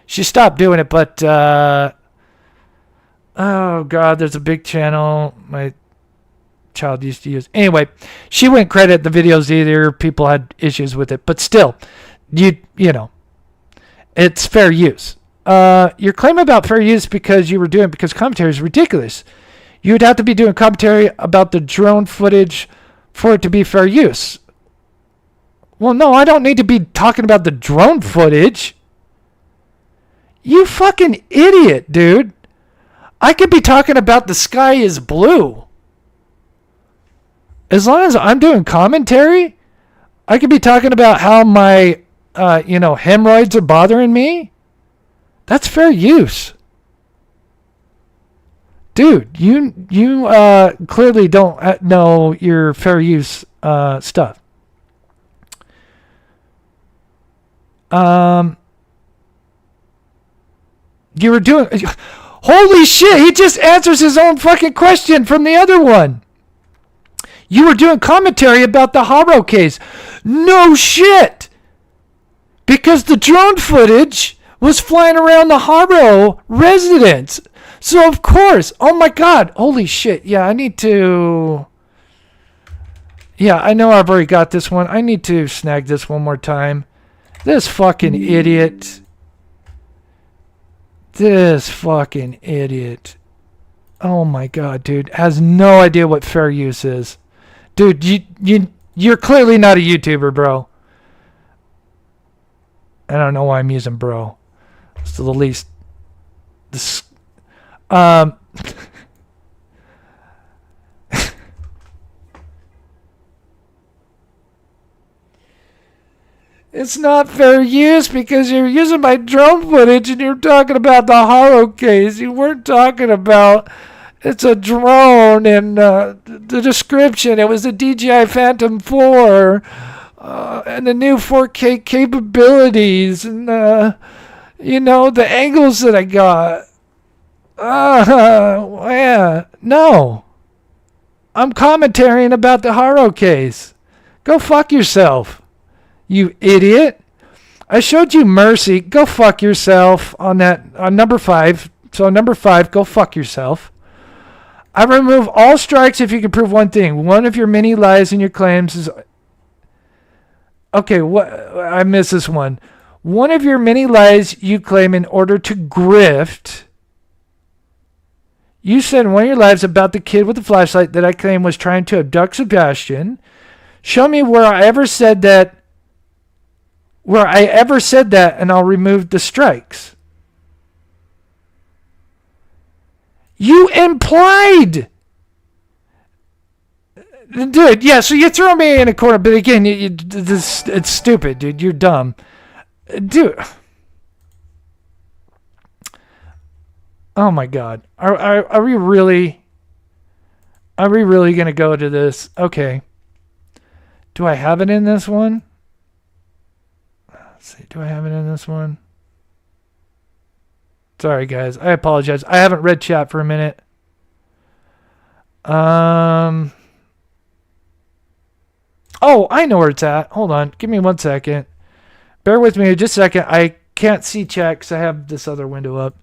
She stopped doing it, but oh god, there's a big channel my child used to use. Anyway, she wouldn't credit the videos either. People had issues with it, but still, it's fair use. Your claim about fair use because you were doing it because commentary is ridiculous. You would have to be doing commentary about the drone footage for it to be fair use. Well, no, I don't need to be talking about the drone footage. You fucking idiot, dude. I could be talking about the sky is blue. As long as I'm doing commentary, I could be talking about how my hemorrhoids are bothering me. That's fair use. Dude, you clearly don't know your fair use stuff. You were doing... Holy shit, he just answers his own fucking question from the other one. You were doing commentary about the Haro case. No shit! Because the drone footage was flying around the Haro residence. So of course, oh my god, holy shit. Yeah, I need to... Yeah, I know I've already got this one. I need to snag this one more time. This fucking idiot. This fucking idiot. Oh my god, dude. Has no idea what fair use is. Dude, you're clearly not a YouTuber, bro. I don't know why I'm using bro. It's the least... It's not fair use because you're using my drone footage and you're talking about the horror case. You weren't talking about it's a drone and the description. It was a DJI Phantom 4 and the new 4K capabilities and, the angles that I got. Yeah. No. I'm commentating about the horror case. Go fuck yourself. You idiot. I showed you mercy. Go fuck yourself on number 5. So number 5, go fuck yourself. I remove all strikes if you can prove one thing. One of your many lies in your claims is... Okay, what? I missed this one. One of your many lies you claim in order to grift. You said in one of your lies about the kid with the flashlight that I claim was trying to abduct Sebastian. Show me where I ever said that, and I'll remove the strikes. You implied. Dude, yeah, so you throw me in a corner, but again, it's stupid, dude. You're dumb. Dude. Oh my God. Are we really going to go to this? Okay. Do I have it in this one? Let's see. Do I have it in this one? Sorry, guys. I apologize. I haven't read chat for a minute. Oh, I know where it's at. Hold on. Give me 1 second. Bear with me just a second. I can't see chat because I have this other window up.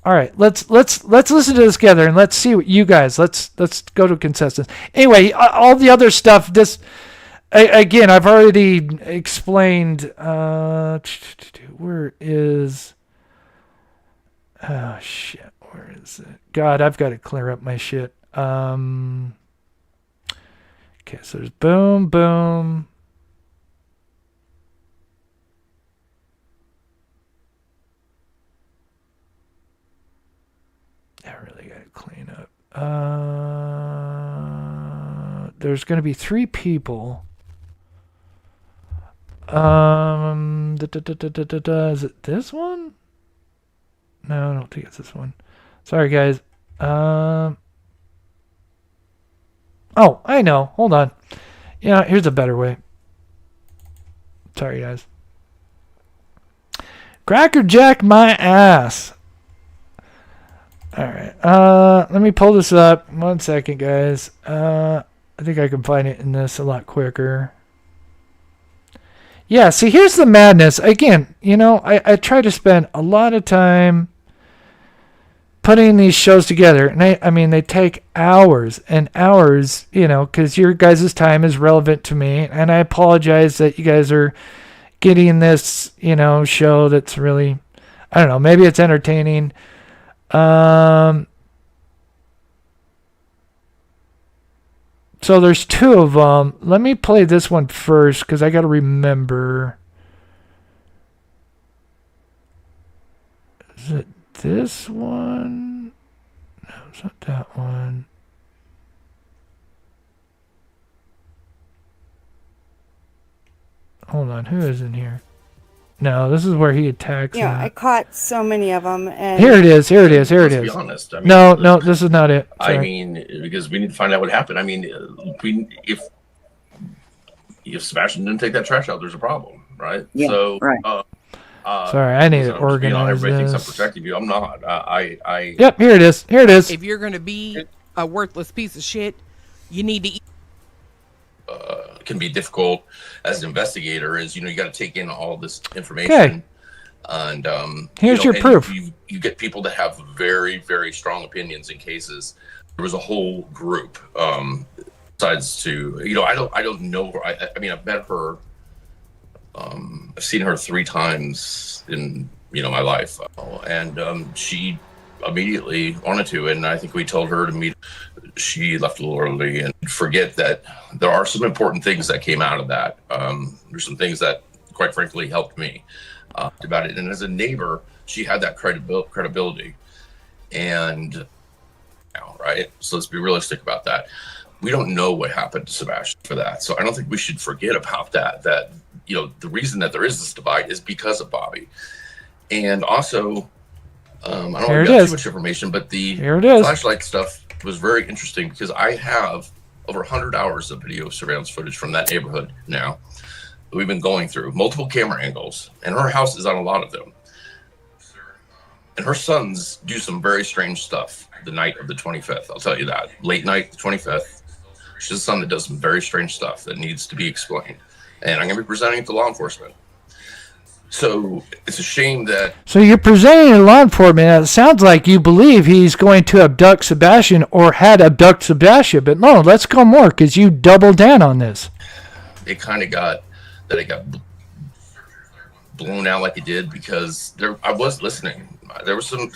All right, let's listen to this together and let's see what you guys. Let's go to consensus. Anyway, all the other stuff. This again, I've already explained. Where is? Oh shit! Where is it? God, I've got to clear up my shit. Okay, so there's boom, boom. I really got to clean up. There's going to be 3 people. Is it this one? No, I don't think it's this one. Sorry, guys. Oh, I know. Hold on. Yeah, here's a better way. Sorry, guys. Cracker Jack my ass. All right. Let me pull this up. 1 second, guys. I think I can find it in this a lot quicker. Yeah, see, here's the madness. Again, I try to spend a lot of time putting these shows together. And I mean, they take hours and hours, because your guys' time is relevant to me. And I apologize that you guys are getting this, show that's really, I don't know, maybe it's entertaining. So there's 2 of them. Let me play this one first because I got to remember. Is it this one? No, it's not that one. Hold on, who is in here? No, this is where he attacks. Yeah, I caught so many of them. And Here it is. Let's be honest. I mean, no, this is not it. Sorry. I mean, because we need to find out what happened. I mean, if Sebastian didn't take that trash out, there's a problem, right? Yeah, so, right. Sorry, I need to organize everybody thinks I'm this. protecting you. I'm not. Yep, here it is. If you're going to be a worthless piece of shit, you need to can be difficult as an investigator is, you got to take in all this information. Okay. And here's your proof. You get people that have very, very strong opinions in cases. There was a whole group besides to, I don't know her. I mean, I've met her. I've seen her 3 times in, my life. And she immediately wanted to, and I think we told her to meet. She left a little early, and forget that there are some important things that came out of that. There's some things that, quite frankly, helped me about it. And as a neighbor, she had that credibility. And, right? So let's be realistic about that. We don't know what happened to Sebastian for that. So I don't think we should forget about that the reason that there is this divide is because of Bobby. And also, I don't want to get too much information, but the flashlight stuff was very interesting because I have over 100 hours of video surveillance footage from that neighborhood now. We've been going through multiple camera angles, and her house is on a lot of them. And her sons do some very strange stuff the night of the 25th. I'll tell you that. Late night, the 25th. She has a son that does some very strange stuff that needs to be explained. And I'm going to be presenting it to law enforcement. So it's a shame that... So you're presenting to law enforcement. It sounds like you believe he's going to abduct Sebastian or had abducted Sebastian. But no, let's go more because you doubled down on this. It kind of got... that it got blown out like it did because I was listening. There was some,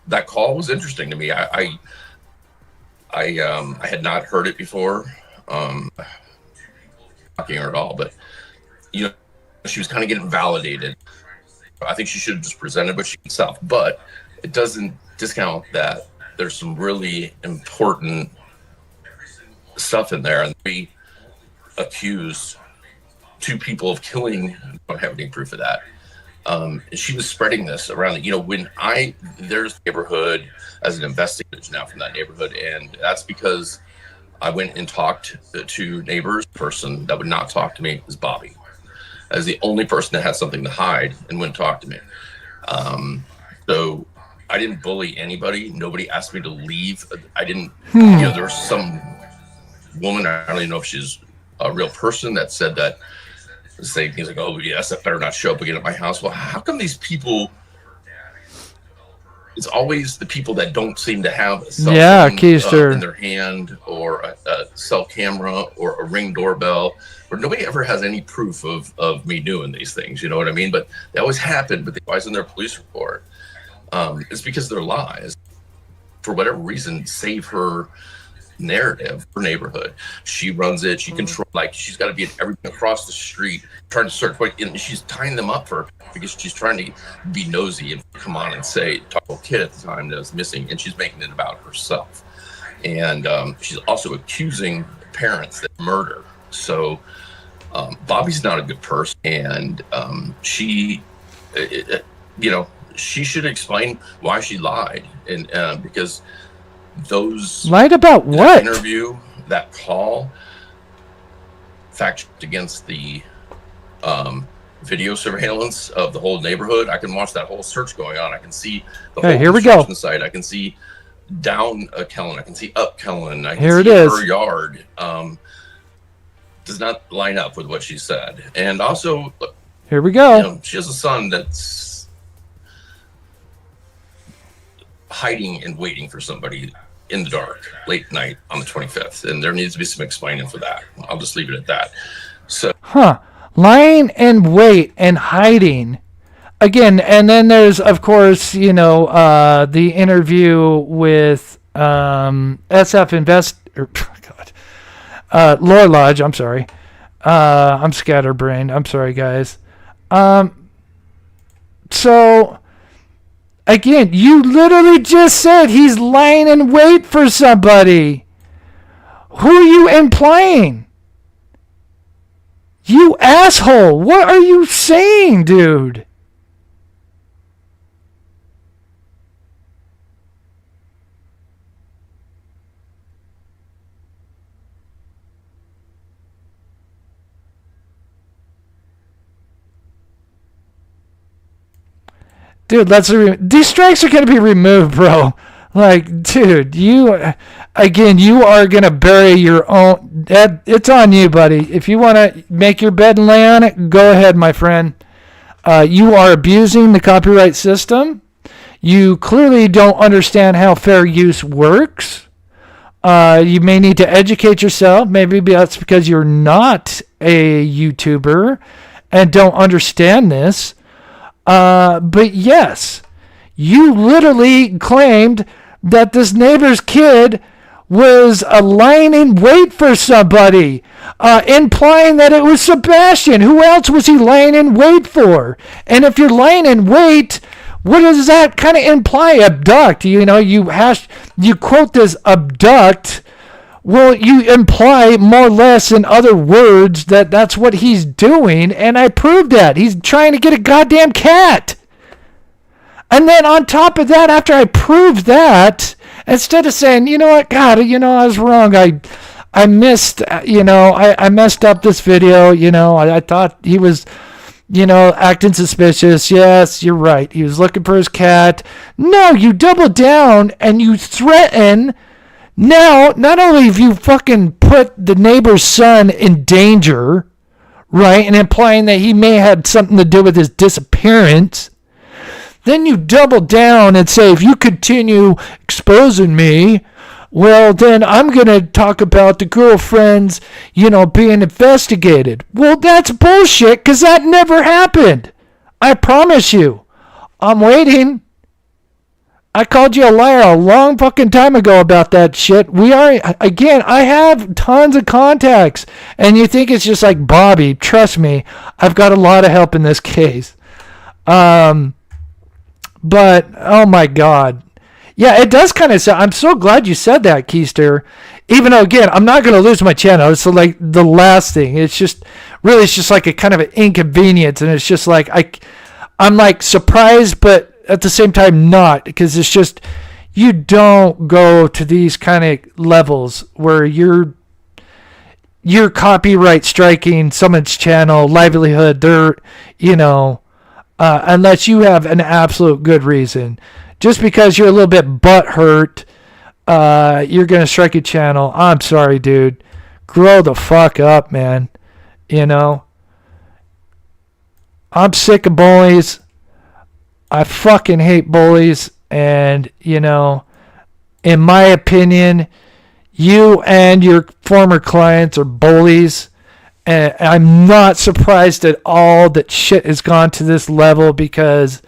that call was interesting to me. I had not heard it before, talking her at all, but she was kind of getting validated. I think she should have just presented what she herself, but it doesn't discount that there's some really important stuff in there, and we accused 2 people of killing. I don't have any proof of that. She was spreading this around. There's a neighborhood as an investigator now from that neighborhood, and that's because I went and talked to neighbors. Person that would not talk to me is Bobby, as the only person that had something to hide and wouldn't talk to me. So I didn't bully anybody. Nobody asked me to leave. I didn't. There was some woman, I don't even know if she's a real person, that said that, saying things like, oh yes, that better not show up again at my house. Well, how come these people, it's always the people that don't seem to have a cell phone in their hand, or a cell camera, or a Ring doorbell, where nobody ever has any proof of me doing these things, you know what I mean? But they always happen, but they always in their police report. It's because they're lies. For whatever reason, save her narrative, her neighborhood. She runs it. She controls. Like, she's got to be at everything across the street, trying to search. And she's tying them up because she's trying to be nosy and come on and talk to a kid at the time that was missing, and she's making it about herself. And she's also accusing parents that murder. So Bobby's not a good person, and she should explain why she lied, and because those lied about what? Interview, that call, fact against the video surveillance of the whole neighborhood. I can watch that whole search going on. I can see the whole construction site. I can see down Kellen. I can see up Kellen. I can see her yard. Does not line up with what she said. And also, here we go. She has a son that's hiding and waiting for somebody in the dark, late night on the 25th, and there needs to be some explaining for that. I'll just leave it at that. So, lying and wait and hiding again, and then there's of course the interview with SF Laura Lodge. I'm sorry, I'm scatterbrained. I'm sorry, guys. So. Again, you literally just said he's lying in wait for somebody. Who are you implying? You asshole. What are you saying, dude? Dude, these strikes are going to be removed, bro. Like, dude, you are going to bury your own. It's on you, buddy. If you want to make your bed and lay on it, go ahead, my friend. You are abusing the copyright system. You clearly don't understand how fair use works. You may need to educate yourself. Maybe that's because you're not a YouTuber and don't understand this. But yes, you literally claimed that this neighbor's kid was lying in wait for somebody, implying that it was Sebastian. Who else was he lying in wait for? And if you're lying in wait, what does that kind of imply? Abduct, you quote this abduct. Well, you imply more or less in other words that that's what he's doing, and I proved that. He's trying to get a goddamn cat. And then on top of that, after I proved that, instead of saying, you know what, God, I was wrong. I missed, I messed up this video. I thought he was, acting suspicious. Yes, you're right. He was looking for his cat. No, you double down and you threaten. Now, not only have you fucking put the neighbor's son in danger, right, and implying that he may have something to do with his disappearance, then you double down and say, if you continue exposing me, well, then I'm going to talk about the girlfriends, being investigated. Well, that's bullshit, because that never happened. I promise you. I'm waiting. I called you a liar a long fucking time ago about that shit. I have tons of contacts. And you think it's just like Bobby. Trust me, I've got a lot of help in this case. But, oh my God. Yeah, it does kind of sound. I'm so glad you said that, Keister. Even though, again, I'm not going to lose my channel. It's like the last thing. It's just like a kind of an inconvenience. And it's just like, I'm like surprised, but at the same time not. Because it's just, you don't go to these kind of levels where you're copyright striking someone's channel, livelihood, unless you have an absolute good reason. Just because you're a little bit butthurt, you're going to strike a channel. I'm sorry, dude. Grow the fuck up, man. I'm sick of bullies. I fucking hate bullies. And, in my opinion, you and your former clients are bullies. And I'm not surprised at all that shit has gone to this level because...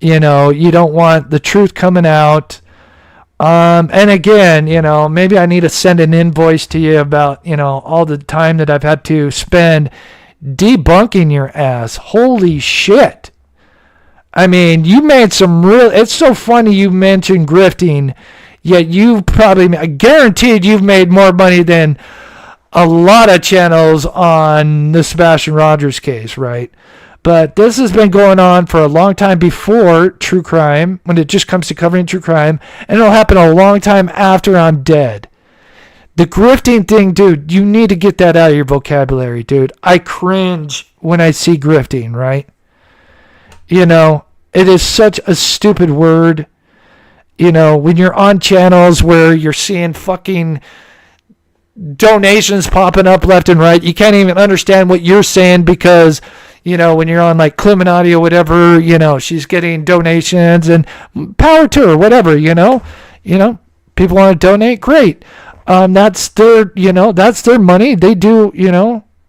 you don't want the truth coming out. And again, maybe I need to send an invoice to you about, all the time that I've had to spend debunking your ass. Holy shit. I mean, you made some it's so funny you mentioned grifting, yet I guaranteed you've made more money than a lot of channels on the Sebastian Rogers case, right? But this has been going on for a long time before true crime, when it just comes to covering true crime, and it'll happen a long time after I'm dead. The grifting thing, dude, you need to get that out of your vocabulary, dude. I cringe when I see grifting, right? It is such a stupid word. When you're on channels where you're seeing fucking donations popping up left and right, you can't even understand what you're saying because... when you're on like Cluminati or whatever, she's getting donations and power to her, whatever, people want to donate. Great. That's their money. They do,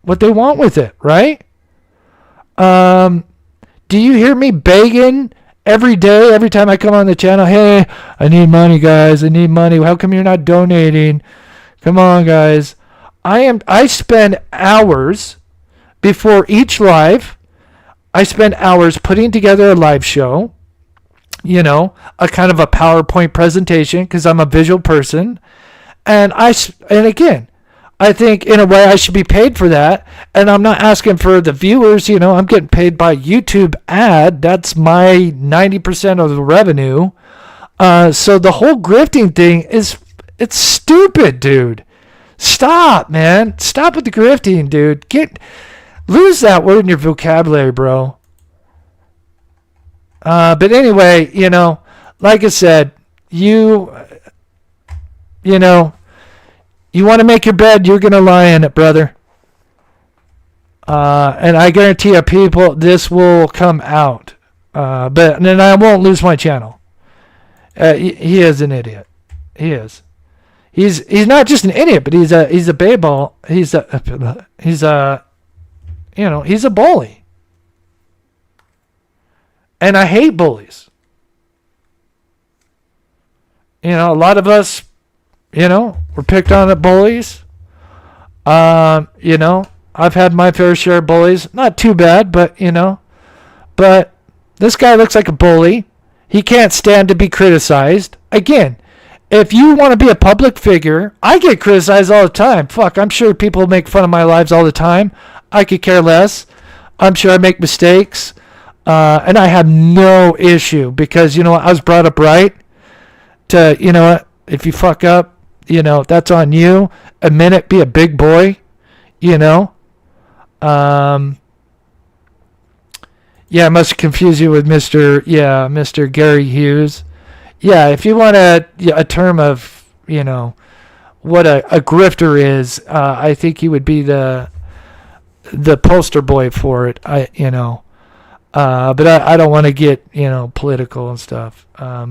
what they want with it. Right. Do you hear me begging every day, every time I come on the channel? Hey, I need money, guys. I need money. How come you're not donating? Come on, guys. I spend hours before each live. I spend hours putting together a live show, a kind of a PowerPoint presentation because I'm a visual person. And again, I think in a way I should be paid for that. And I'm not asking for the viewers, I'm getting paid by YouTube ad. That's my 90% of the revenue. So the whole grifting thing it's stupid, dude. Stop, man. Stop with the grifting, dude. Lose that word in your vocabulary, bro. But anyway, like I said, you want to make your bed, you're going to lie in it, brother. And I guarantee you, people, this will come out. But then I won't lose my channel. He is an idiot. He is. He's not just an idiot, but he's a bayball. He's a bully. And I hate bullies. A lot of us, we're picked on at bullies. I've had my fair share of bullies. Not too bad, but, this guy looks like a bully. He can't stand to be criticized. Again, if you want to be a public figure, I get criticized all the time. Fuck, I'm sure people make fun of my lives all the time. I could care less. I'm sure I make mistakes. And I have no issue because, you know what, I was brought up right to, you know what, if you fuck up, you know, that's on you. Admit it, be a big boy, you know. Yeah, I must confuse you with Mr. Gary Hughes. Yeah, if you want a term of, you know, what a grifter is, I think he would be the poster boy for it. But I don't want to get, you know, political and stuff. Yeah,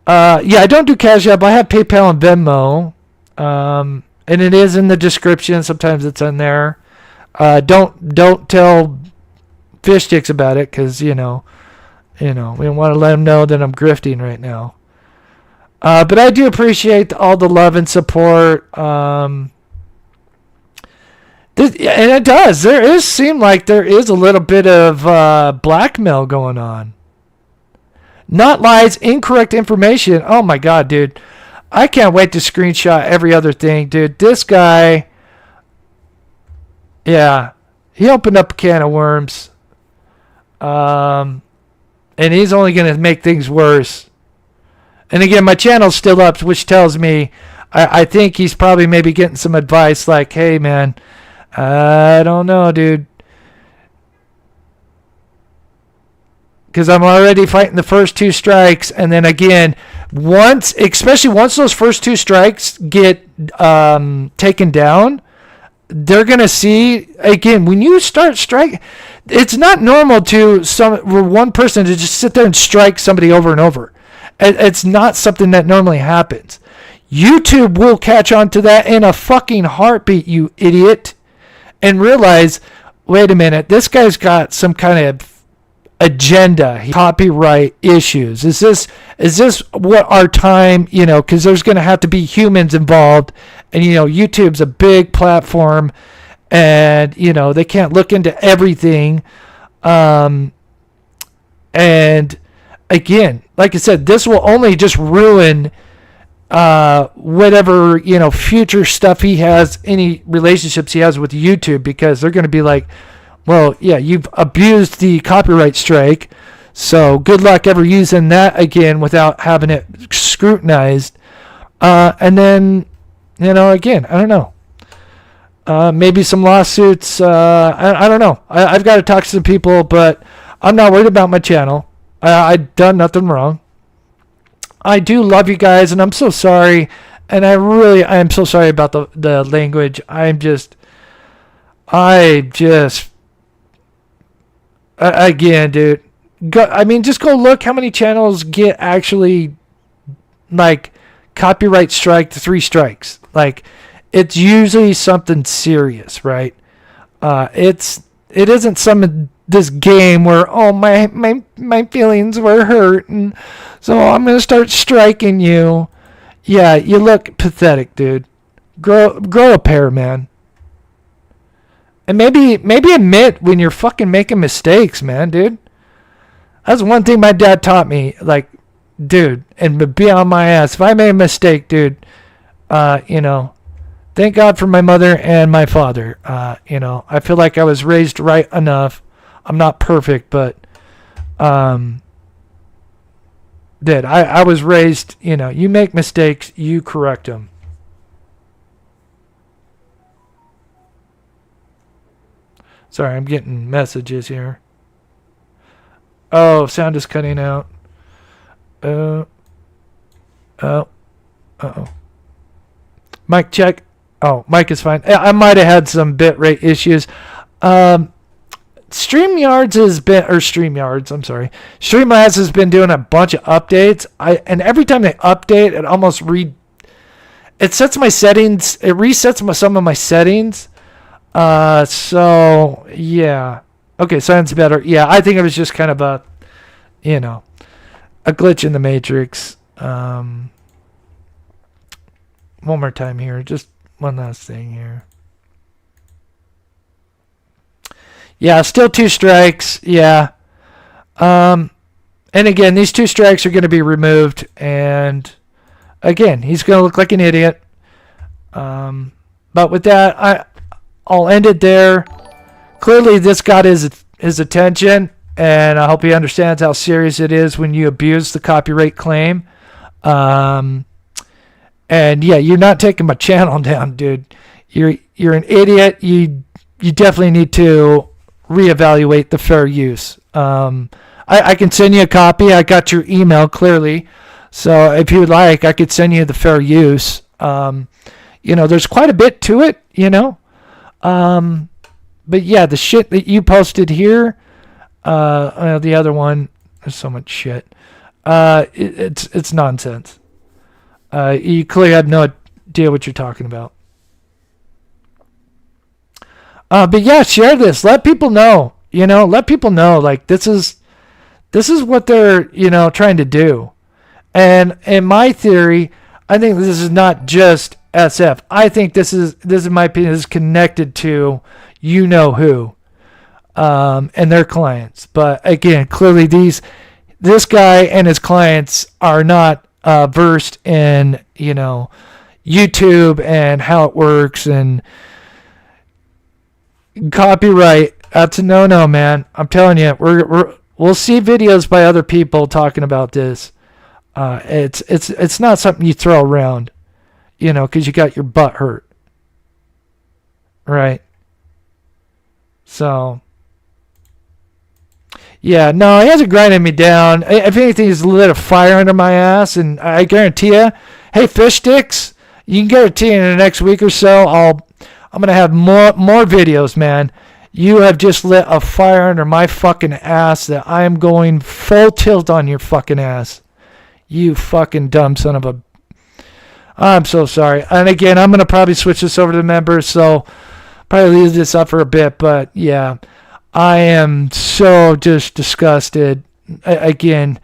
I don't do Cash App. I have PayPal and Venmo, and it is in the description. Sometimes it's in there. Don't tell fish sticks about it because we don't want to let them know that I'm grifting right now. But I do appreciate all the love and support. And it does. Seem like there is a little bit of blackmail going on. Not lies, incorrect information. Oh my God, dude. I can't wait to screenshot every other thing, dude. This guy, yeah, he opened up a can of worms. And he's only going to make things worse. And again, my channel's still up, which tells me I think he's probably maybe getting some advice like, hey, man, I don't know, dude. Because I'm already fighting the first two strikes. And then again, especially once those first two strikes get taken down, they're going to see, again, when you start striking, it's not normal to one person to just sit there and strike somebody over and over. It's not something that normally happens. YouTube will catch on to that in a fucking heartbeat, you idiot, and realize, wait a minute, this guy's got some kind of agenda, copyright issues. Is this what our time, because there's going to have to be humans involved, and YouTube's a big platform, and they can't look into everything. And again, like I said, this will only just ruin whatever future stuff he has, any relationships he has with YouTube, because they're going to be like, well, yeah, you've abused the copyright strike, so good luck ever using that again without having it scrutinized. And then, again, I don't know. Maybe some lawsuits. I don't know. I've got to talk to some people, but I'm not worried about my channel. I've done nothing wrong. I do love you guys, and I'm so sorry. And I am so sorry about the language. Again, dude. Just go look how many channels get actually, copyright strike to 3 strikes. It's usually something serious, right? It isn't this game where, oh, my feelings were hurt, and so I'm going to start striking you. Yeah, you look pathetic, dude. Grow a pair, man. And maybe admit when you're fucking making mistakes, man, dude. That's one thing my dad taught me. Dude, and be on my ass. If I made a mistake, dude, thank God for my mother and my father. I feel like I was raised right enough. I'm not perfect, but I was raised, you make mistakes, you correct them. Sorry, I'm getting messages here. Oh, sound is cutting out. Uh-oh. Mic check. Oh, mic is fine. I might have had some bitrate issues. Streamlabs has been doing a bunch of updates. And every time they update, it almost it sets my settings. It resets some of my settings. So yeah. Okay, sounds better. Yeah, I think it was just kind of a glitch in the matrix. One more time here. Just one last thing here. Yeah, still 2 strikes. Yeah. And And again, these 2 strikes are going to be removed. And again, he's going to look like an idiot. But with that, I'll end it there. Clearly, this got his attention. And I hope he understands how serious it is when you abuse the copyright claim. And yeah, you're not taking my channel down, dude. You're an idiot. You definitely need to reevaluate the fair use. I can send you a copy. I got your email clearly, so if you would like, I could send you the fair use. There's quite a bit to it, but yeah, the shit that you posted here, the other one, there's so much shit. It's nonsense. You clearly have no idea what you're talking about. But yeah, share this. Let people know. Let people know. Like this is what they're trying to do. And in my theory, I think this is not just SF. I think this is in my opinion is connected to who, and their clients. But again, clearly this guy and his clients are not versed in YouTube and how it works and copyright. That's a no, man. I'm telling you, we'll see videos by other people talking about this. It's not something you throw around, because you got your butt hurt, right? So, yeah, no, he hasn't grinded me down. If anything, he's lit a fire under my ass, and I guarantee you, hey, fish sticks, you can guarantee in the next week or so, I'm gonna have more videos, man. You have just lit a fire under my fucking ass that I am going full tilt on your fucking ass. You fucking dumb son of a... I'm so sorry. And again, I'm going to probably switch this over to the members, so probably leave this up for a bit. But yeah, I am so just disgusted. Again,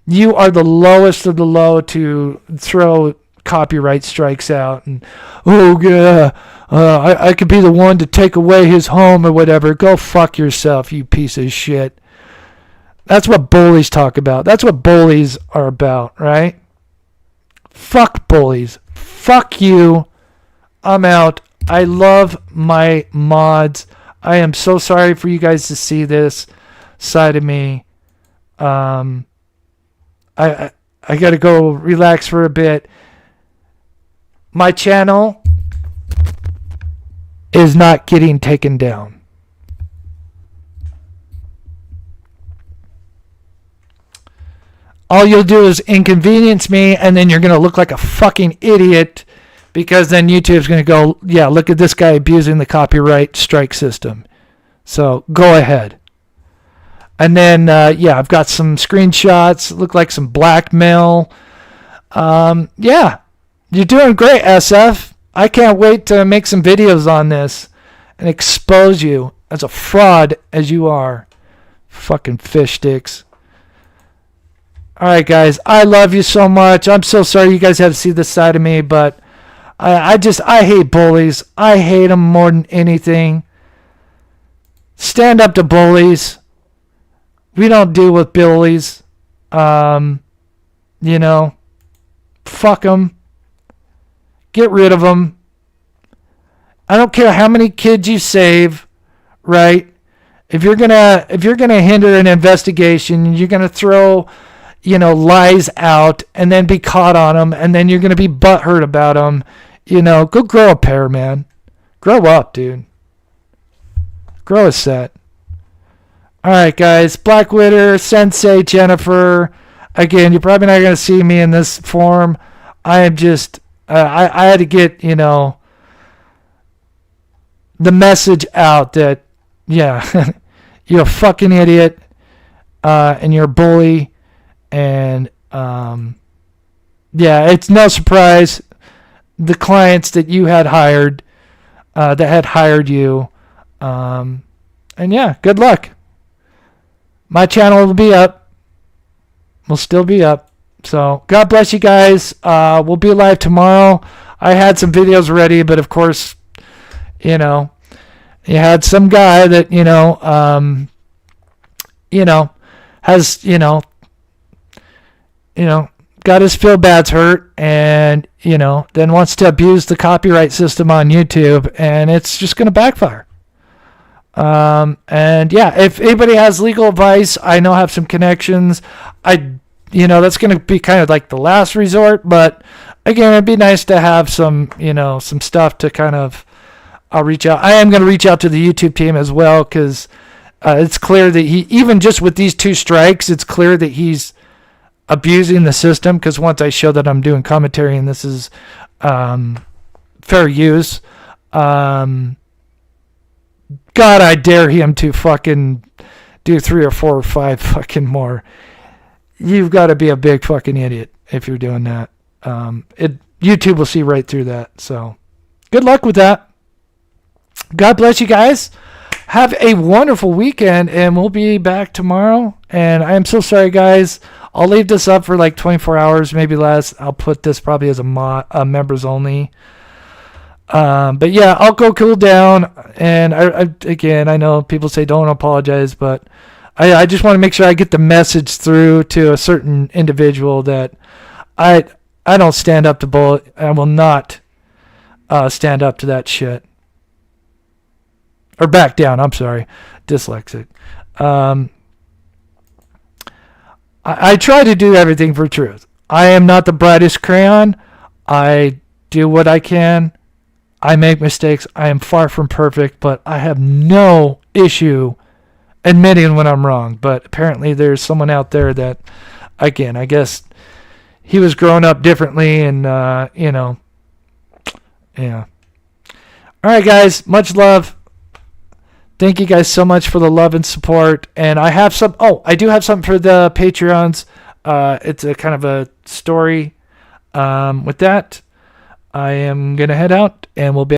you are the lowest of the low to throw copyright strikes out. And, oh, yeah, I could be the one to take away his home or whatever. Go fuck yourself, you piece of shit. That's what bullies talk about. That's what bullies are about, right? Fuck bullies. Fuck you. I'm out. I love my mods. I am so sorry for you guys to see this side of me. I got to go relax for a bit. My channel is not getting taken down. All you'll do is inconvenience me, and then you're going to look like a fucking idiot, because then YouTube's going to go, yeah, look at this guy abusing the copyright strike system. So go ahead. And then, yeah, I've got some screenshots, look like some blackmail. Yeah, you're doing great, SF. I can't wait to make some videos on this and expose you as a fraud as you are. Fucking fish sticks. All right, guys, I love you so much. I'm so sorry you guys have to see this side of me, but I hate bullies. I hate them more than anything. Stand up to bullies. We don't deal with bullies. Fuck them. Get rid of them. I don't care how many kids you save, right? If you're gonna hinder an investigation, you're gonna throw lies out and then be caught on them, and then you're going to be butthurt about them. Go grow a pair, man. Grow up, dude. Grow a set. All right, guys. Black Witter, Sensei, Jennifer. Again, you're probably not going to see me in this form. I am just, I had to get, the message out that, yeah, you're a fucking idiot, and you're a bully. And, yeah, it's no surprise the clients that you had hired, that had hired you. And, yeah, good luck. My channel will be up. Will still be up. So, God bless you guys. We'll be live tomorrow. I had some videos ready, but, of course, you had some guy that, has, got his feel bad's hurt, and then wants to abuse the copyright system on YouTube, and it's just going to backfire. And yeah, if anybody has legal advice, I know I have some connections. That's going to be kind of like the last resort, but again, it'd be nice to have some stuff to kind of, I'll reach out. I am going to reach out to the YouTube team as well, because it's clear that even just with these 2 strikes, it's clear that he's abusing the system, because once I show that I'm doing commentary and this is fair use, God, I dare him to fucking do 3 or 4 or 5 fucking more. You've got to be a big fucking idiot if you're doing that. YouTube will see right through that. So good luck with that. God bless you guys. Have a wonderful weekend, and we'll be back tomorrow. And I am so sorry, guys. I'll leave this up for like 24 hours, maybe less. I'll put this probably as a members only. But yeah, I'll go cool down. And I know people say don't apologize, but I just want to make sure I get the message through to a certain individual that I don't stand up to bull. I will not stand up to that shit. Or back down. I'm sorry. Dyslexic. I try to do everything for truth. I am not the brightest crayon. I do what I can. I make mistakes. I am far from perfect, but I have no issue admitting when I'm wrong. But apparently there's someone out there that, again, I guess he was growing up differently, and, yeah. All right, guys. Much love. Thank you guys so much for the love and support. And I do have something for the Patreons. It's a kind of a story. With that, I am going to head out, and we'll be